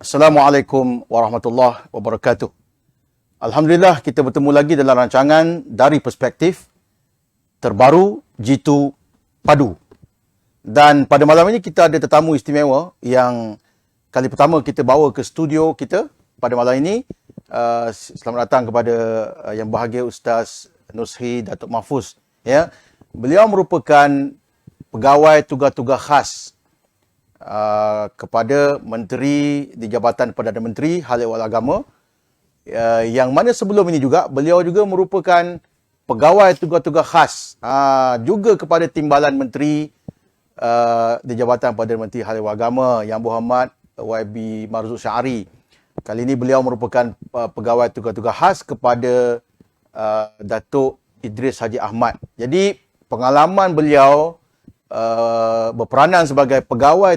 Assalamualaikum warahmatullahi wabarakatuh. Alhamdulillah kita bertemu lagi dalam rancangan dari perspektif terbaru Jitu Padu. Dan pada malam ini kita ada tetamu istimewa yang kali pertama kita bawa ke studio kita pada malam ini. Selamat datang kepada yang bahagia Ustaz Nusri Datuk Mahfuz. Ya, beliau merupakan pegawai tugas-tugas khas kepada Menteri di Jabatan Perdana Menteri Hal Ehwal Agama, yang mana sebelum ini juga beliau juga merupakan pegawai tugas-tugas khas juga kepada Timbalan Menteri di Jabatan Perdana Menteri Hal Ehwal Agama Yang Berhormat YB Marzuq Syari. Kali ini beliau merupakan pegawai tugas-tugas khas kepada Datuk Idris Haji Ahmad. Jadi pengalaman beliau berperanan sebagai pegawai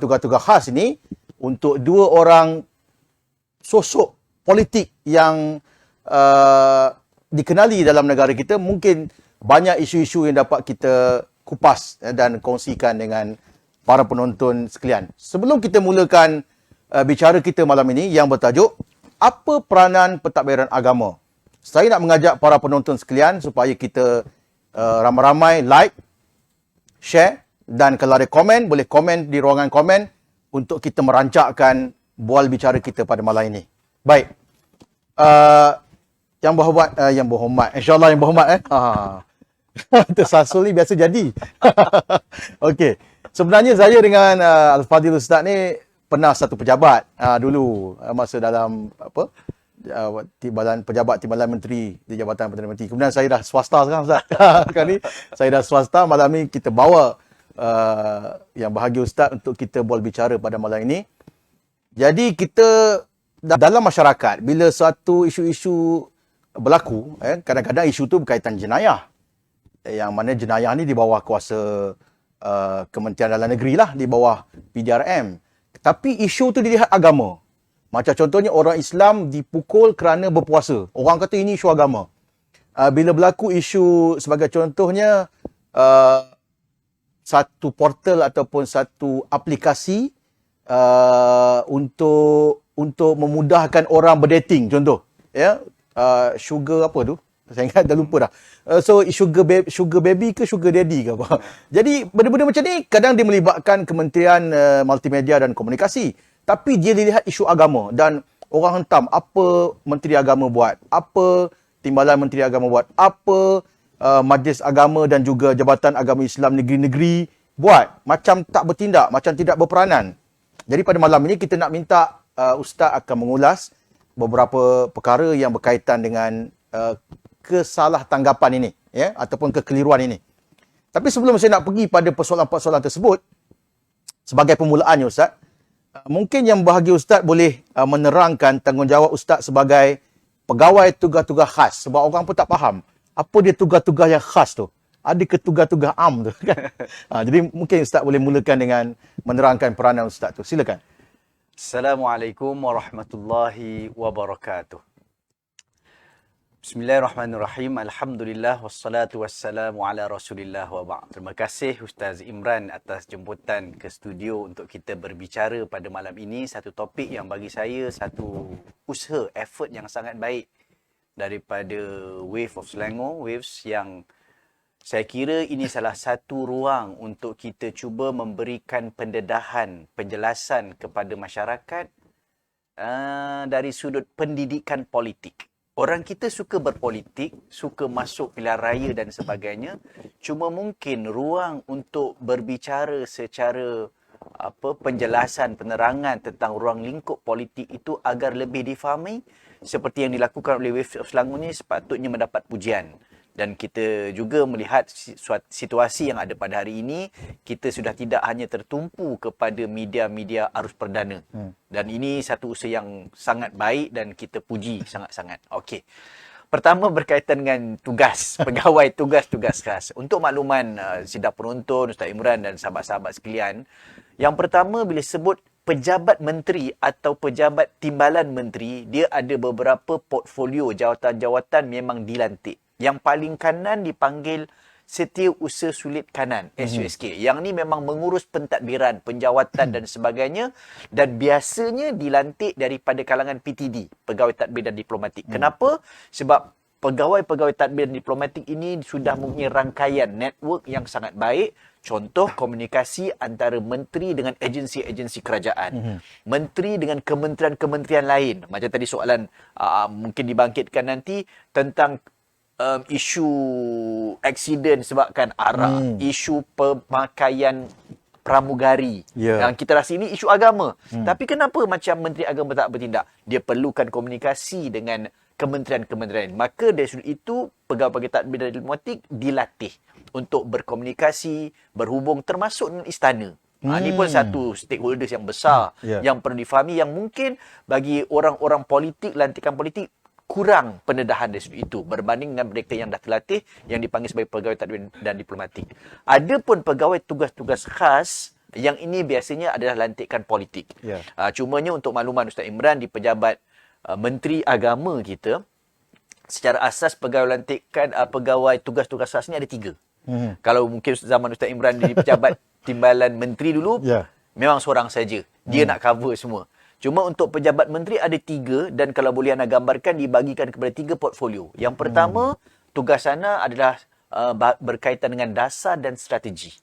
tugas-tugas khas ini untuk dua orang sosok politik yang dikenali dalam negara kita. Mungkin banyak isu-isu yang dapat kita kupas dan kongsikan dengan para penonton sekalian. Sebelum kita mulakan bicara kita malam ini yang bertajuk apa peranan pentadbiran agama, saya nak mengajak para penonton sekalian supaya kita ramai-ramai like, share, dan kalau ada komen, boleh komen di ruangan komen untuk kita merancakkan bual bicara kita pada malam ini. Baik. Yang berhormat. InsyaAllah yang berhormat. Tersasul ni biasa jadi. Okey. Sebenarnya saya dengan Al-Fadhil Ustaz ni pernah satu pejabat dulu masa dalam pejabat Timbalan Menteri di Jabatan Perdana Menteri. Kemudian saya dah swasta sekarang Ustaz. Kali ni saya dah swasta. Malam ni kita bawa yang bahagia Ustaz untuk kita bual bicara pada malam ini. Jadi kita dalam masyarakat bila satu isu-isu berlaku, kadang-kadang isu tu berkaitan jenayah. Yang mana jenayah ni di bawah kuasa Kementerian Dalam Negeri lah, di bawah PDRM. Tapi isu tu dilihat agama. Macam contohnya orang Islam dipukul kerana berpuasa. Orang kata ini isu agama. Bila berlaku isu sebagai contohnya satu portal ataupun satu aplikasi untuk memudahkan orang berdating, contoh. Ya, sugar apa tu? Saya ingat dah lupa dah. So sugar baby ke sugar daddy ke apa. Jadi benda-benda macam ni kadang dia melibatkan Kementerian Multimedia dan Komunikasi. Tapi dia dilihat isu agama dan orang hentam apa Menteri Agama buat, apa Timbalan Menteri Agama buat, apa Majlis Agama dan juga Jabatan Agama Islam negeri-negeri buat. Macam tak bertindak, macam tidak berperanan. Jadi pada malam ini kita nak minta Ustaz akan mengulas beberapa perkara yang berkaitan dengan kesalah-tanggapan ini, ya, ataupun kekeliruan ini. Tapi sebelum saya nak pergi pada persoalan-persoalan tersebut, sebagai permulaannya Ustaz, mungkin yang bahagia Ustaz boleh menerangkan tanggungjawab Ustaz sebagai pegawai tugas-tugas khas. Sebab orang pun tak faham apa dia tugas-tugas yang khas tu. Ada ke tugas-tugas am tu kan? Jadi mungkin Ustaz boleh mulakan dengan menerangkan peranan Ustaz tu. Silakan. Assalamualaikum warahmatullahi wabarakatuh. Bismillahirrahmanirrahim. Alhamdulillah wassalatu wassalamu ala Rasulillah wa ba'd. Terima kasih Ustaz Imran atas jemputan ke studio untuk kita berbicara pada malam ini satu topik yang bagi saya satu usaha, effort yang sangat baik daripada Wave of Selangor, Waves, yang saya kira ini salah satu ruang untuk kita cuba memberikan pendedahan, penjelasan kepada masyarakat dari sudut pendidikan politik. Orang kita suka berpolitik, suka masuk pilihan raya dan sebagainya. Cuma mungkin ruang untuk berbicara secara penjelasan, penerangan tentang ruang lingkup politik itu agar lebih difahami seperti yang dilakukan oleh Wave of Selangor ni sepatutnya mendapat pujian. Dan kita juga melihat situasi yang ada pada hari ini, kita sudah tidak hanya tertumpu kepada media-media arus perdana. Dan ini satu usaha yang sangat baik dan kita puji sangat-sangat. Okey. Pertama berkaitan dengan tugas, pegawai tugas-tugas khas. Untuk makluman sidang penonton, Ustaz Imran dan sahabat-sahabat sekalian, yang pertama bila sebut pejabat menteri atau pejabat timbalan menteri, dia ada beberapa portfolio jawatan-jawatan memang dilantik. Yang paling kanan dipanggil Setiausaha Sulit Kanan, SUSK. Yang ni memang mengurus pentadbiran, penjawatan dan sebagainya, dan biasanya dilantik daripada kalangan PTD, Pegawai Tadbir dan Diplomatik. Kenapa? Sebab pegawai-pegawai tadbir dan diplomatik ini sudah mempunyai rangkaian network yang sangat baik. Contoh, komunikasi antara menteri dengan agensi-agensi kerajaan. Menteri dengan kementerian-kementerian lain. Macam tadi soalan mungkin dibangkitkan nanti tentang isu aksiden sebabkan arak, isu pemakaian pramugari. Yang kita rasa ini isu agama. Tapi kenapa macam Menteri Agama tak bertindak? Dia perlukan komunikasi dengan kementerian-kementerian. Maka dari sudut itu, pegawai-pegawai tadbir dan diplomatik dilatih untuk berkomunikasi, berhubung termasuk dengan istana. Ini pun satu stakeholders yang besar yang perlu difahami, yang mungkin bagi orang-orang politik, lantikan politik, kurang pendedahan dari sudut itu berbanding dengan mereka yang dah terlatih, yang dipanggil sebagai pegawai tadbir dan diplomatik. Ada pun pegawai tugas-tugas khas, yang ini biasanya adalah lantikan politik. Cumanya untuk makluman Ustaz Imran, di pejabat Menteri Agama kita, secara asas pegawai lantikan pegawai tugas-tugas khas ni ada 3. Kalau mungkin zaman Ustaz Imran di pejabat timbalan menteri dulu, memang seorang saja. Dia nak cover semua. Cuma untuk pejabat menteri ada 3, dan kalau boleh anda gambarkan, dibagikan kepada 3 portfolio. Yang pertama, tugas sana adalah berkaitan dengan dasar dan strategi.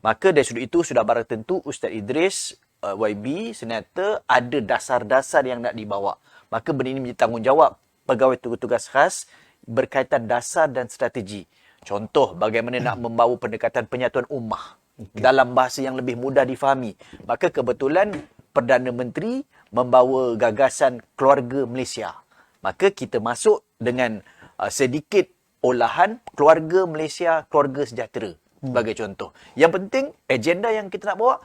Maka dari sudut itu sudah barang tentu Ustaz Idris, YB, Senator, ada dasar-dasar yang nak dibawa. Maka benda ini menjadi tanggungjawab pegawai tugas-tugas khas berkaitan dasar dan strategi. Contoh, bagaimana nak membawa pendekatan penyatuan ummah dalam bahasa yang lebih mudah difahami. Maka kebetulan Perdana Menteri membawa gagasan keluarga Malaysia. Maka kita masuk dengan sedikit olahan keluarga Malaysia, keluarga sejahtera sebagai contoh. Yang penting, agenda yang kita nak bawa,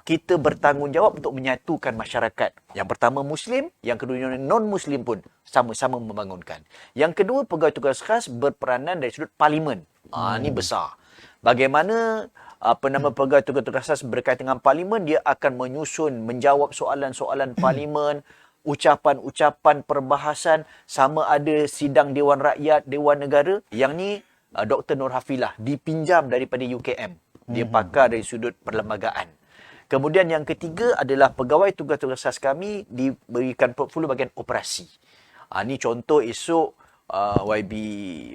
kita bertanggungjawab untuk menyatukan masyarakat. Yang pertama Muslim, yang kedua non-Muslim pun sama-sama membangunkan. Yang kedua, pegawai tugas khas berperanan dari sudut parlimen. Ini besar. Bagaimana pegawai tugas-tugas khas berkaitan dengan parlimen, dia akan menyusun, menjawab soalan-soalan parlimen, ucapan-ucapan perbahasan, sama ada sidang Dewan Rakyat, Dewan Negara. Yang ni Dr. Nur Hafilah dipinjam daripada UKM. Dia pakar dari sudut perlembagaan. Kemudian yang ketiga adalah pegawai tugas-tugas khas kami diberikan portfolio bahagian operasi. Ini contoh, esok YB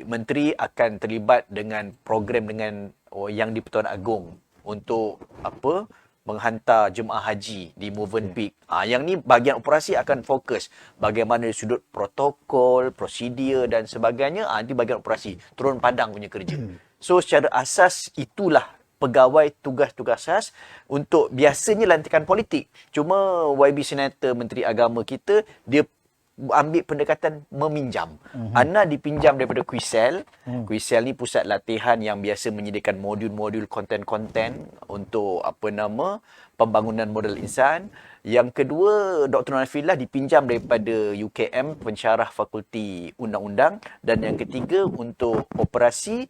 Menteri akan terlibat dengan program dengan yang di Pertuan Agong untuk menghantar jemaah haji di Movenpick. Yang ni bahagian operasi akan fokus bagaimana dari sudut protokol, prosedur dan sebagainya. Ini bahagian operasi, turun padang punya kerja. So secara asas itulah pegawai tugas-tugas khas untuk biasanya lantikan politik. Cuma YB Senator Menteri Agama kita, dia ambil pendekatan meminjam. Ana dipinjam daripada Quisel. Quisel ni pusat latihan yang biasa menyediakan modul-modul konten-konten untuk pembangunan modal insan. Yang kedua, Dr. Nafilah dipinjam daripada UKM, pensyarah Fakulti Undang-Undang. Dan yang ketiga, untuk operasi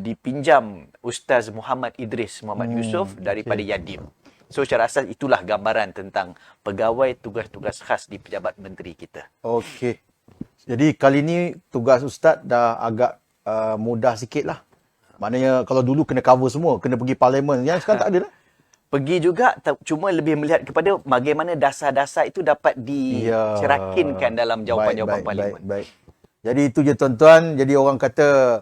dipinjam Ustaz Muhammad Idris Muhammad Yusof daripada Yadim. So secara asas itulah gambaran tentang pegawai tugas-tugas khas di pejabat menteri kita. Okey. Jadi kali ni tugas Ustaz dah agak mudah sikit lah. Maknanya kalau dulu kena cover semua, kena pergi parlimen. Yang sekarang tak ada dah. Pergi juga, cuma lebih melihat kepada bagaimana dasar-dasar itu dapat dicerakinkan dalam jawapan-jawapan parlimen. Baik. Jadi itu je tuan-tuan. Jadi orang kata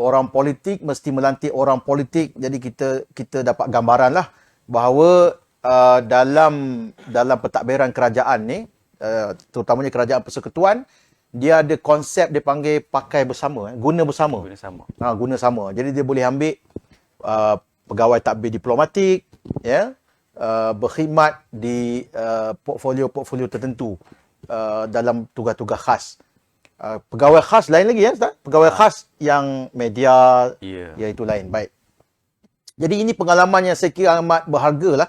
orang politik mesti melantik orang politik. Jadi kita dapat gambaran lah bahawa dalam pentadbiran kerajaan ni, terutamanya kerajaan persekutuan, dia ada konsep dia panggil pakai bersama, guna bersama. Guna sama. Jadi dia boleh ambil pegawai tadbir diplomatik, berkhidmat di portfolio tertentu dalam tugas-tugas khas. Pegawai khas lain lagi Ustaz. Pegawai khas yang media, iaitu lain. Baik. Jadi ini pengalaman yang saya kira amat berharga lah.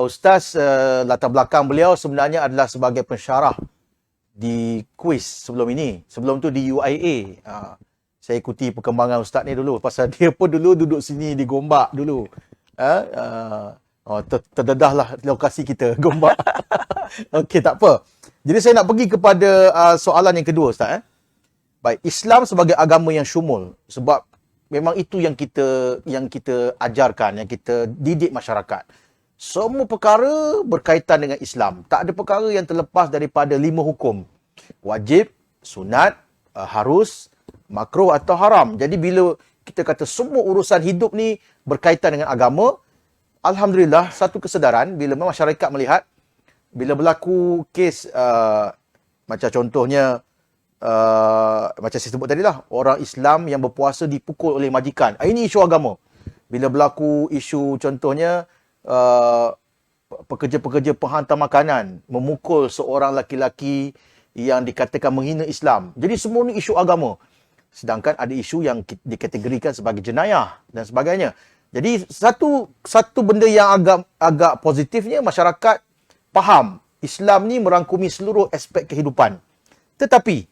Ustaz, latar belakang beliau sebenarnya adalah sebagai pensyarah di kuis sebelum ini. Sebelum tu di UIA. Saya ikuti perkembangan Ustaz ni dulu. Pasal dia pun dulu duduk sini di Gombak dulu. Terdedahlah lokasi kita, Gombak. Okey, tak apa. Jadi saya nak pergi kepada soalan yang kedua Ustaz. Baik, Islam sebagai agama yang syumul. Sebab memang itu yang kita ajarkan, yang kita didik masyarakat. Semua perkara berkaitan dengan Islam. Tak ada perkara yang terlepas daripada 5 hukum. Wajib, sunat, harus, makruh atau haram. Jadi bila kita kata semua urusan hidup ni berkaitan dengan agama, alhamdulillah satu kesedaran bila masyarakat melihat bila berlaku kes macam contohnya macam saya sebut tadi lah, orang Islam yang berpuasa dipukul oleh majikan. Ini isu agama. Bila berlaku isu contohnya pekerja-pekerja penghantar makanan memukul seorang laki-laki yang dikatakan menghina Islam. Jadi semua ni isu agama. Sedangkan ada isu yang dikategorikan sebagai jenayah dan sebagainya. Jadi satu benda yang agak positifnya masyarakat faham Islam ni merangkumi seluruh aspek kehidupan. Tetapi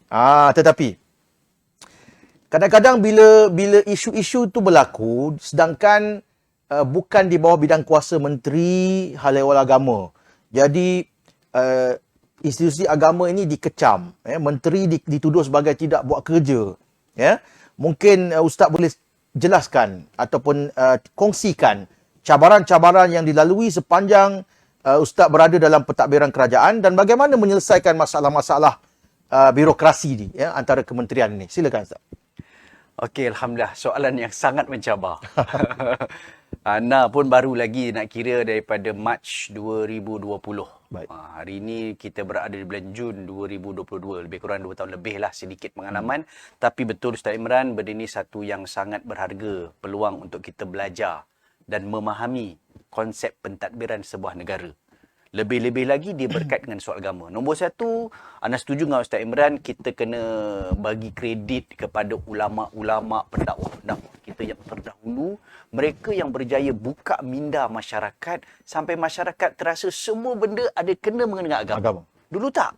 kadang-kadang bila isu-isu tu berlaku sedangkan bukan di bawah bidang kuasa Menteri Hal Ehwal Agama. Jadi institusi agama ini dikecam. Menteri dituduh sebagai tidak buat kerja. Mungkin Ustaz boleh jelaskan ataupun kongsikan cabaran-cabaran yang dilalui sepanjang Ustaz berada dalam pentadbiran kerajaan dan bagaimana menyelesaikan masalah-masalah birokrasi ni antara kementerian ini. Silakan Ustaz. Okey, alhamdulillah, soalan yang sangat mencabar. Ana pun baru lagi nak kira daripada Mac 2020. Baik. Hari ini kita berada di bulan Jun 2022. Lebih kurang 2 tahun lebih lah sedikit pengalaman. Tapi betul Ustaz Imran, benda ini satu yang sangat berharga. Peluang untuk kita belajar dan memahami konsep pentadbiran sebuah negara. Lebih-lebih lagi dia berkait dengan soal agama. Nombor satu, Ana setuju dengan Ustaz Imran, kita kena bagi kredit kepada ulama-ulama pendakwah-pendakwah kita yang terdahulu. Mereka yang berjaya buka minda masyarakat sampai masyarakat terasa semua benda ada kena mengenai agama. Dulu tak.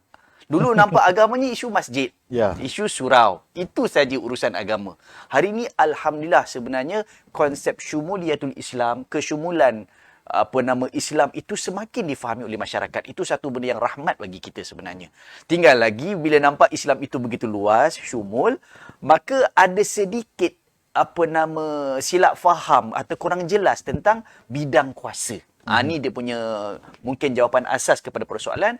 Dulu nampak agama ni isu masjid, isu surau. Itu saja urusan agama. Hari ini alhamdulillah sebenarnya konsep syumuliyatul Islam, kesyumulan Islam itu semakin difahami oleh masyarakat. Itu satu benda yang rahmat bagi kita sebenarnya. Tinggal lagi bila nampak Islam itu begitu luas, syumul, maka ada sedikit silap faham atau kurang jelas tentang bidang kuasa. Ini dia punya mungkin jawapan asas kepada persoalan.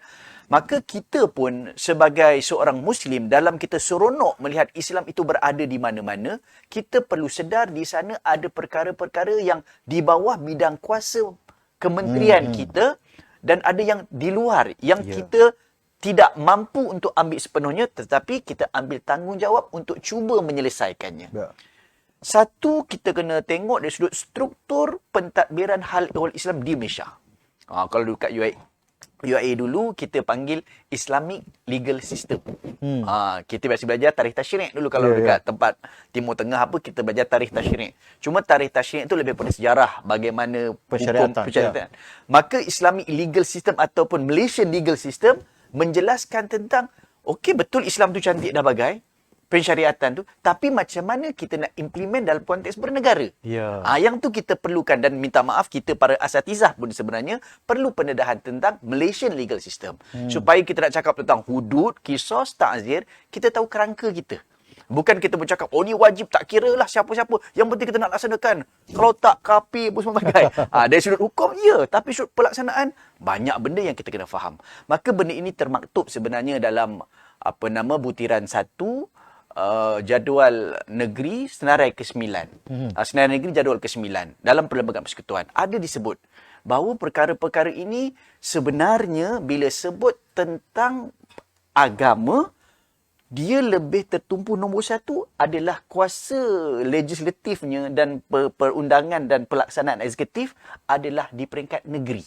Maka kita pun sebagai seorang Muslim, dalam kita seronok melihat Islam itu berada di mana-mana, kita perlu sedar di sana ada perkara-perkara yang di bawah bidang kuasa kementerian kita dan ada yang di luar yang kita tidak mampu untuk ambil sepenuhnya, tetapi kita ambil tanggungjawab untuk cuba menyelesaikannya. Satu, kita kena tengok dari sudut struktur pentadbiran hal ehwal Islam di Malaysia. Kalau dekat UIA dulu, kita panggil Islamic Legal System. Kita biasa belajar tarikh tasyrik' dulu kalau dekat tempat Timur Tengah kita belajar tarikh tasyrik'. Cuma tarikh tasyrik' itu lebih pada sejarah bagaimana hukum persyariatan. Maka Islamic Legal System ataupun Malaysian Legal System menjelaskan tentang, okey betul Islam tu cantik dah bagai, pensyariatan tu, tapi macam mana kita nak implement dalam konteks bernegara. Yang tu kita perlukan dan minta maaf kita para asatizah pun sebenarnya perlu pendedahan tentang Malaysian legal system. Supaya kita nak cakap tentang hudud, kisos, ta'zir, kita tahu kerangka kita. Bukan kita bercakap, oh ni wajib tak kira lah siapa-siapa. Yang penting kita nak laksanakan. Kalau tak, kafir pun sebagainya. Dari sudut hukum, tapi sudut pelaksanaan, banyak benda yang kita kena faham. Maka benda ini termaktub sebenarnya dalam butiran 1, jadual negeri senarai ke-9. Senarai negeri jadual ke-9 dalam Perlembagaan Persekutuan ada disebut bahawa perkara-perkara ini sebenarnya bila sebut tentang agama, dia lebih tertumpu nombor 1 adalah kuasa legislatifnya dan perundangan dan pelaksanaan eksekutif adalah di peringkat negeri.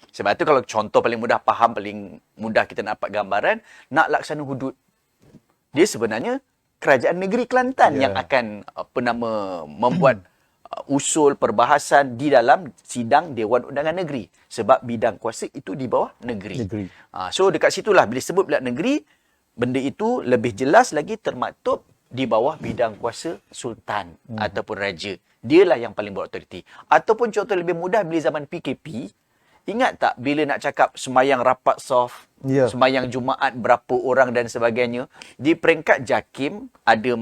Sebab itu kalau contoh paling mudah faham, paling mudah kita nak dapat gambaran, nak laksana hudud, dia sebenarnya kerajaan negeri Kelantan yang akan membuat usul perbahasan di dalam sidang Dewan Undangan Negeri. Sebab bidang kuasa itu di bawah negeri. So dekat situlah bila sebut bidang negeri, benda itu lebih jelas lagi termaktub di bawah bidang kuasa sultan ataupun raja. Dialah yang paling berautoriti. Ataupun contoh lebih mudah bila zaman PKP, Ingat tak bila nak cakap semayang rapat soft, Ya. semayang Jumaat berapa orang dan sebagainya, di peringkat JAKIM ada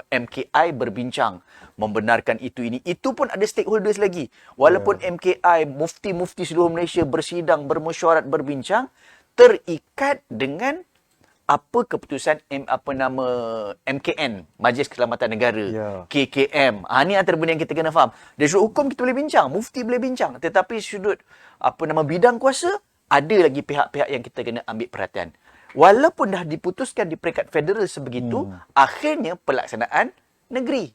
MKI berbincang membenarkan itu ini. Itu pun ada stakeholders lagi. Walaupun MKI, mufti-mufti seluruh Malaysia bersidang, bermesyuarat, berbincang, terikat dengan apa keputusan MKN, Majlis Keselamatan Negara, Ya. KKM. Ni antara benda yang kita kena faham. Dari sudut hukum kita boleh bincang, mufti boleh bincang, tetapi sudut bidang kuasa, ada lagi pihak-pihak yang kita kena ambil perhatian. Walaupun dah diputuskan di peringkat federal sebegitu, akhirnya pelaksanaan negeri.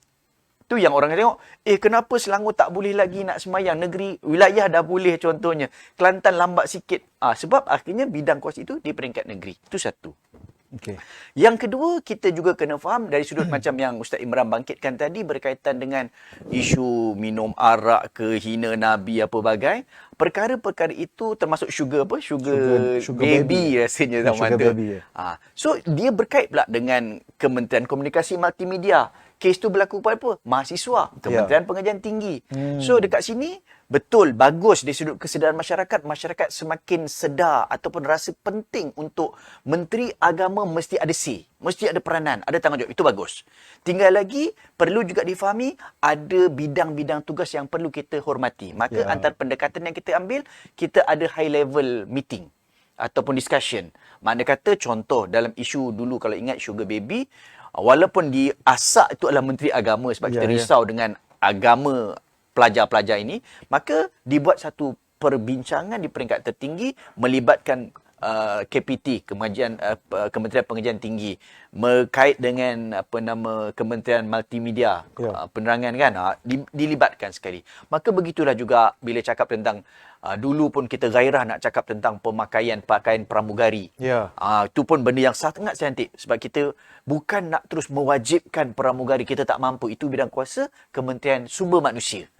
Tu yang orang tengok, kenapa Selangor tak boleh lagi nak semayang? Negeri, wilayah dah boleh contohnya. Kelantan lambat sikit. Sebab akhirnya bidang kuasa itu di peringkat negeri. Itu satu. Okey. Yang kedua, kita juga kena faham dari sudut macam yang Ustaz Imran bangkitkan tadi berkaitan dengan isu minum arak ke, hina Nabi apa bagai. Perkara-perkara itu termasuk sugar baby rasanya zaman sugar tu. baby, ya. So, dia berkait pula dengan Kementerian Komunikasi Multimedia. Kes tu berlaku pada apa? Mahasiswa, Kementerian Pengajian Tinggi. So, dekat sini, betul, bagus dari sudut kesedaran masyarakat. Masyarakat semakin sedar ataupun rasa penting untuk Menteri Agama mesti ada say, mesti ada peranan, ada tanggungjawab. Itu bagus. Tinggal lagi, perlu juga difahami, ada bidang-bidang tugas yang perlu kita hormati. Maka antara pendekatan yang kita ambil, kita ada high level meeting ataupun discussion. Makna kata, contoh dalam isu dulu kalau ingat sugar baby, walaupun di asas itu adalah Menteri Agama sebab kita risau dengan agama pelajar-pelajar ini, maka dibuat satu perbincangan di peringkat tertinggi melibatkan KPT, Kementerian Pengajian Tinggi, berkait dengan Kementerian Multimedia, penerangan kan, dilibatkan sekali. Maka begitulah juga bila cakap tentang dulu pun kita gairah nak cakap tentang pemakaian pakaian pramugari. Itu pun benda yang sangat cantik sebab kita bukan nak terus mewajibkan pramugari, kita tak mampu. Itu bidang kuasa Kementerian Sumber Manusia.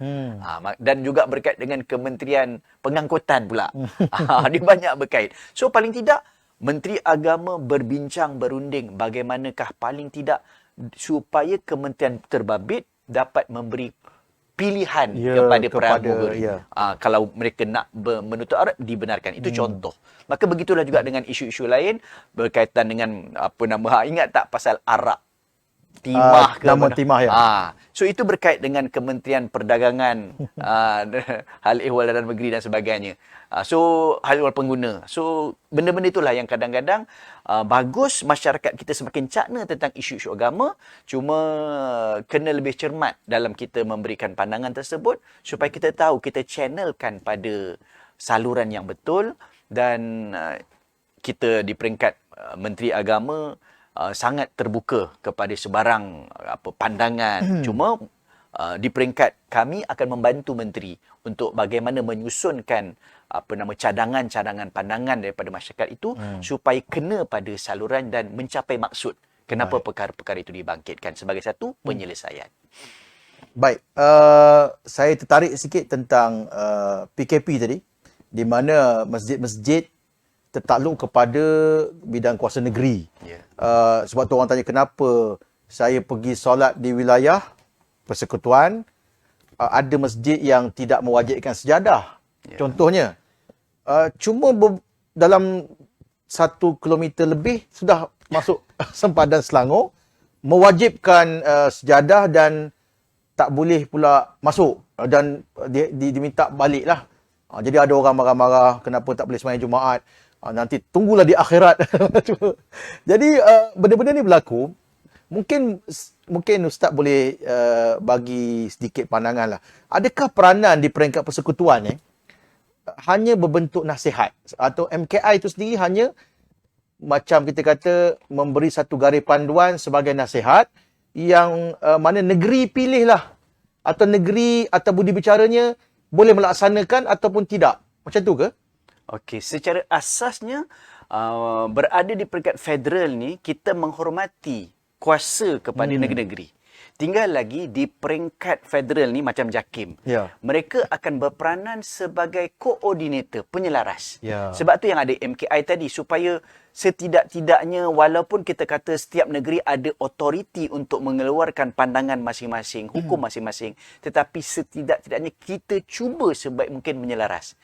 Dan juga berkait dengan Kementerian Pengangkutan pula. Dia banyak berkait. So paling tidak Menteri Agama berbincang, berunding bagaimanakah paling tidak supaya kementerian terbabit dapat memberi pilihan kepada pramugari. Kalau mereka nak menuntut arak, dibenarkan. Itu contoh. Maka begitulah juga dengan isu-isu lain berkaitan dengan ingat tak pasal arak? Timah ke nama mana? timah ya. So itu berkait dengan Kementerian Perdagangan, Hal Ehwal Dalam Negeri dan sebagainya. So hal ehwal pengguna. So benda-benda itulah yang kadang-kadang bagus masyarakat kita semakin cakna tentang isu-isu agama, cuma kena lebih cermat dalam kita memberikan pandangan tersebut supaya kita tahu kita channelkan pada saluran yang betul dan kita di peringkat Menteri Agama sangat terbuka kepada sebarang pandangan. Cuma di peringkat kami akan membantu menteri untuk bagaimana menyusunkan cadangan-cadangan pandangan daripada masyarakat itu supaya kena pada saluran dan mencapai maksud kenapa perkara-perkara itu dibangkitkan sebagai satu penyelesaian. Baik, saya tertarik sikit tentang PKP tadi, di mana masjid-masjid tertakluk kepada bidang kuasa negeri. Sebab tu orang tanya kenapa saya pergi solat di wilayah persekutuan, ada masjid yang tidak mewajibkan sejadah. Contohnya, cuma dalam 1 kilometer lebih sudah masuk sempadan Selangor, mewajibkan sejadah dan tak boleh pula masuk dan diminta balik lah. Jadi ada orang marah-marah kenapa tak boleh sembahyang Jumaat. Nanti tunggulah di akhirat. Jadi benda-benda ni berlaku. Mungkin Ustaz boleh bagi sedikit pandangan lah. Adakah peranan di peringkat persekutuan hanya berbentuk nasihat atau MKI itu sendiri hanya macam kita kata memberi satu garis panduan sebagai nasihat yang mana negeri pilihlah atau negeri atau budi bicaranya boleh melaksanakan ataupun tidak. Macam tu ke? Okey, secara asasnya berada di peringkat federal ni kita menghormati kuasa kepada negeri-negeri. Tinggal lagi di peringkat federal ni macam JAKIM. Mereka akan berperanan sebagai koordinator, penyelaras. Sebab tu yang ada MKI tadi supaya setidak-tidaknya walaupun kita kata setiap negeri ada otoriti untuk mengeluarkan pandangan masing-masing, hukum masing-masing, tetapi setidak-tidaknya kita cuba sebaik mungkin menyelaras.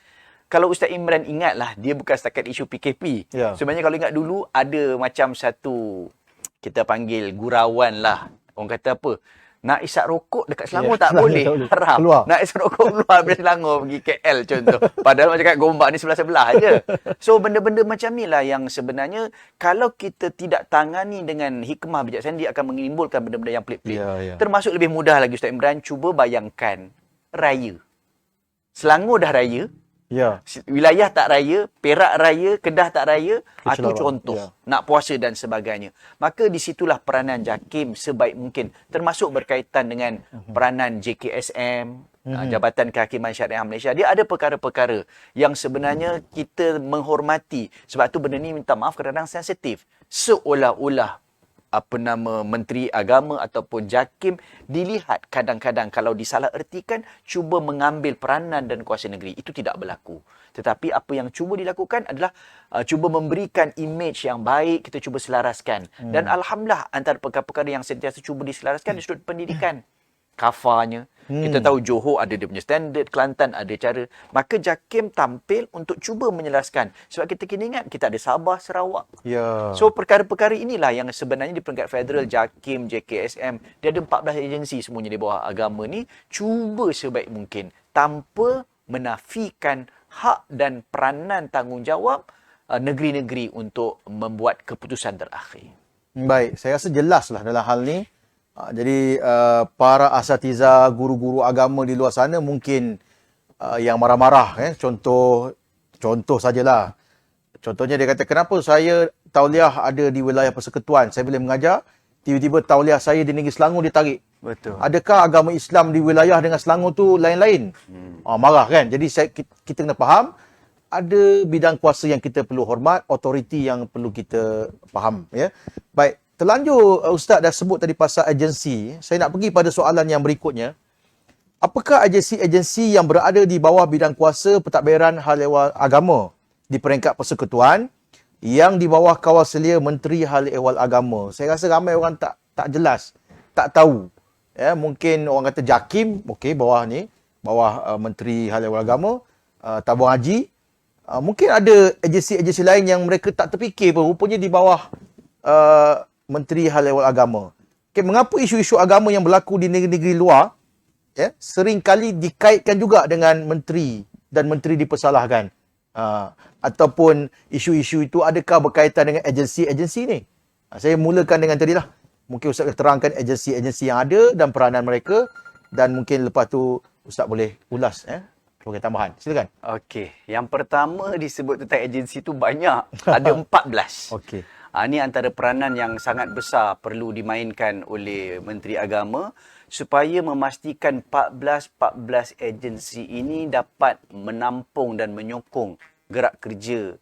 kalau Ustaz Imran ingatlah, dia bukan setakat isu PKP. Ya. Sebenarnya kalau ingat dulu, ada macam satu, kita panggil gurauan lah. Orang kata apa? Nak isap rokok dekat Selangor tak Selangor boleh. tak boleh. Haram. Keluar. Nak isap rokok keluar dari Selangor pergi KL contoh. Padahal macam kat Gombak ni sebelah-sebelah je. So benda-benda macam ni lah yang sebenarnya kalau kita tidak tangani dengan hikmah bijaksana, dia akan menimbulkan benda-benda yang pelik-pelik. Ya. Termasuk lebih mudah lagi Ustaz Imran, cuba bayangkan raya. Selangor dah raya, Ya. wilayah tak raya, Perak raya, Kedah tak raya, itu Kecelakaan. contoh. Ya. Nak puasa dan sebagainya. Maka disitulah peranan JAKIM sebaik mungkin. Termasuk berkaitan dengan peranan JKSM, Jabatan Kehakiman Syariah Malaysia. Dia ada perkara-perkara yang sebenarnya kita menghormati. Sebab tu benda ni, minta maaf, kadang-kadang sensitif. Seolah-olah Menteri Agama ataupun JAKIM dilihat kadang-kadang kalau disalahertikan cuba mengambil peranan dan kuasa negeri. Itu tidak berlaku. Tetapi apa yang cuba dilakukan adalah cuba memberikan imej yang baik, kita cuba selaraskan. Dan Alhamdulillah, antara perkara-perkara yang sentiasa cuba diselaraskan di sudut pendidikan. Kafanya. Kita tahu Johor ada dia punya standard, Kelantan ada cara. Maka JAKIM tampil untuk cuba menjelaskan. Sebab kita kena ingat, kita ada Sabah, Sarawak. Ya. So perkara-perkara inilah yang sebenarnya di peringkat federal, JAKIM, JKSM, dia ada 14 agensi semuanya di bawah agama ni, cuba sebaik mungkin tanpa menafikan hak dan peranan tanggungjawab negeri-negeri untuk membuat keputusan terakhir. Baik, saya rasa jelaslah dalam hal ni. Jadi para asatiza, guru-guru agama di luar sana mungkin yang marah-marah. Contoh sajalah. Contohnya dia kata, kenapa saya tauliah ada di wilayah persekutuan, saya boleh mengajar, tiba-tiba tauliah saya di negeri Selangor ditarik. Betul. Adakah agama Islam di wilayah dengan Selangor tu lain-lain? Marah kan? Jadi kita kena faham, ada bidang kuasa yang kita perlu hormat, autoriti yang perlu kita faham. Ya. Baik, terlanjur Ustaz dah sebut tadi pasal agensi. Saya nak pergi pada soalan yang berikutnya. Apakah agensi-agensi yang berada di bawah bidang kuasa pentadbiran hal ehwal agama di peringkat persekutuan yang di bawah kawal selia Menteri Hal Ehwal Agama? Saya rasa ramai orang tak jelas, tak tahu. Ya, mungkin orang kata JAKIM, okey, bawah ni, bawah Menteri Hal Ehwal Agama, Tabung Haji. Mungkin ada agensi-agensi lain yang mereka tak terfikir pun, rupanya di bawah Menteri Hal Ehwal Agama. Okay, mengapa isu-isu agama yang berlaku di negeri-negeri luar sering kali dikaitkan juga dengan menteri dan menteri dipersalahkan? Ataupun isu-isu itu adakah berkaitan dengan agensi-agensi ni? Saya mulakan dengan tadilah. Mungkin Ustaz terangkan agensi-agensi yang ada dan peranan mereka, dan mungkin lepas tu Ustaz boleh ulas sebagai tambahan. Silakan. Okey, yang pertama disebut tentang agensi tu banyak. Ada 14. Okey. Ini antara peranan yang sangat besar perlu dimainkan oleh Menteri Agama supaya memastikan 14 agensi ini dapat menampung dan menyokong gerak kerja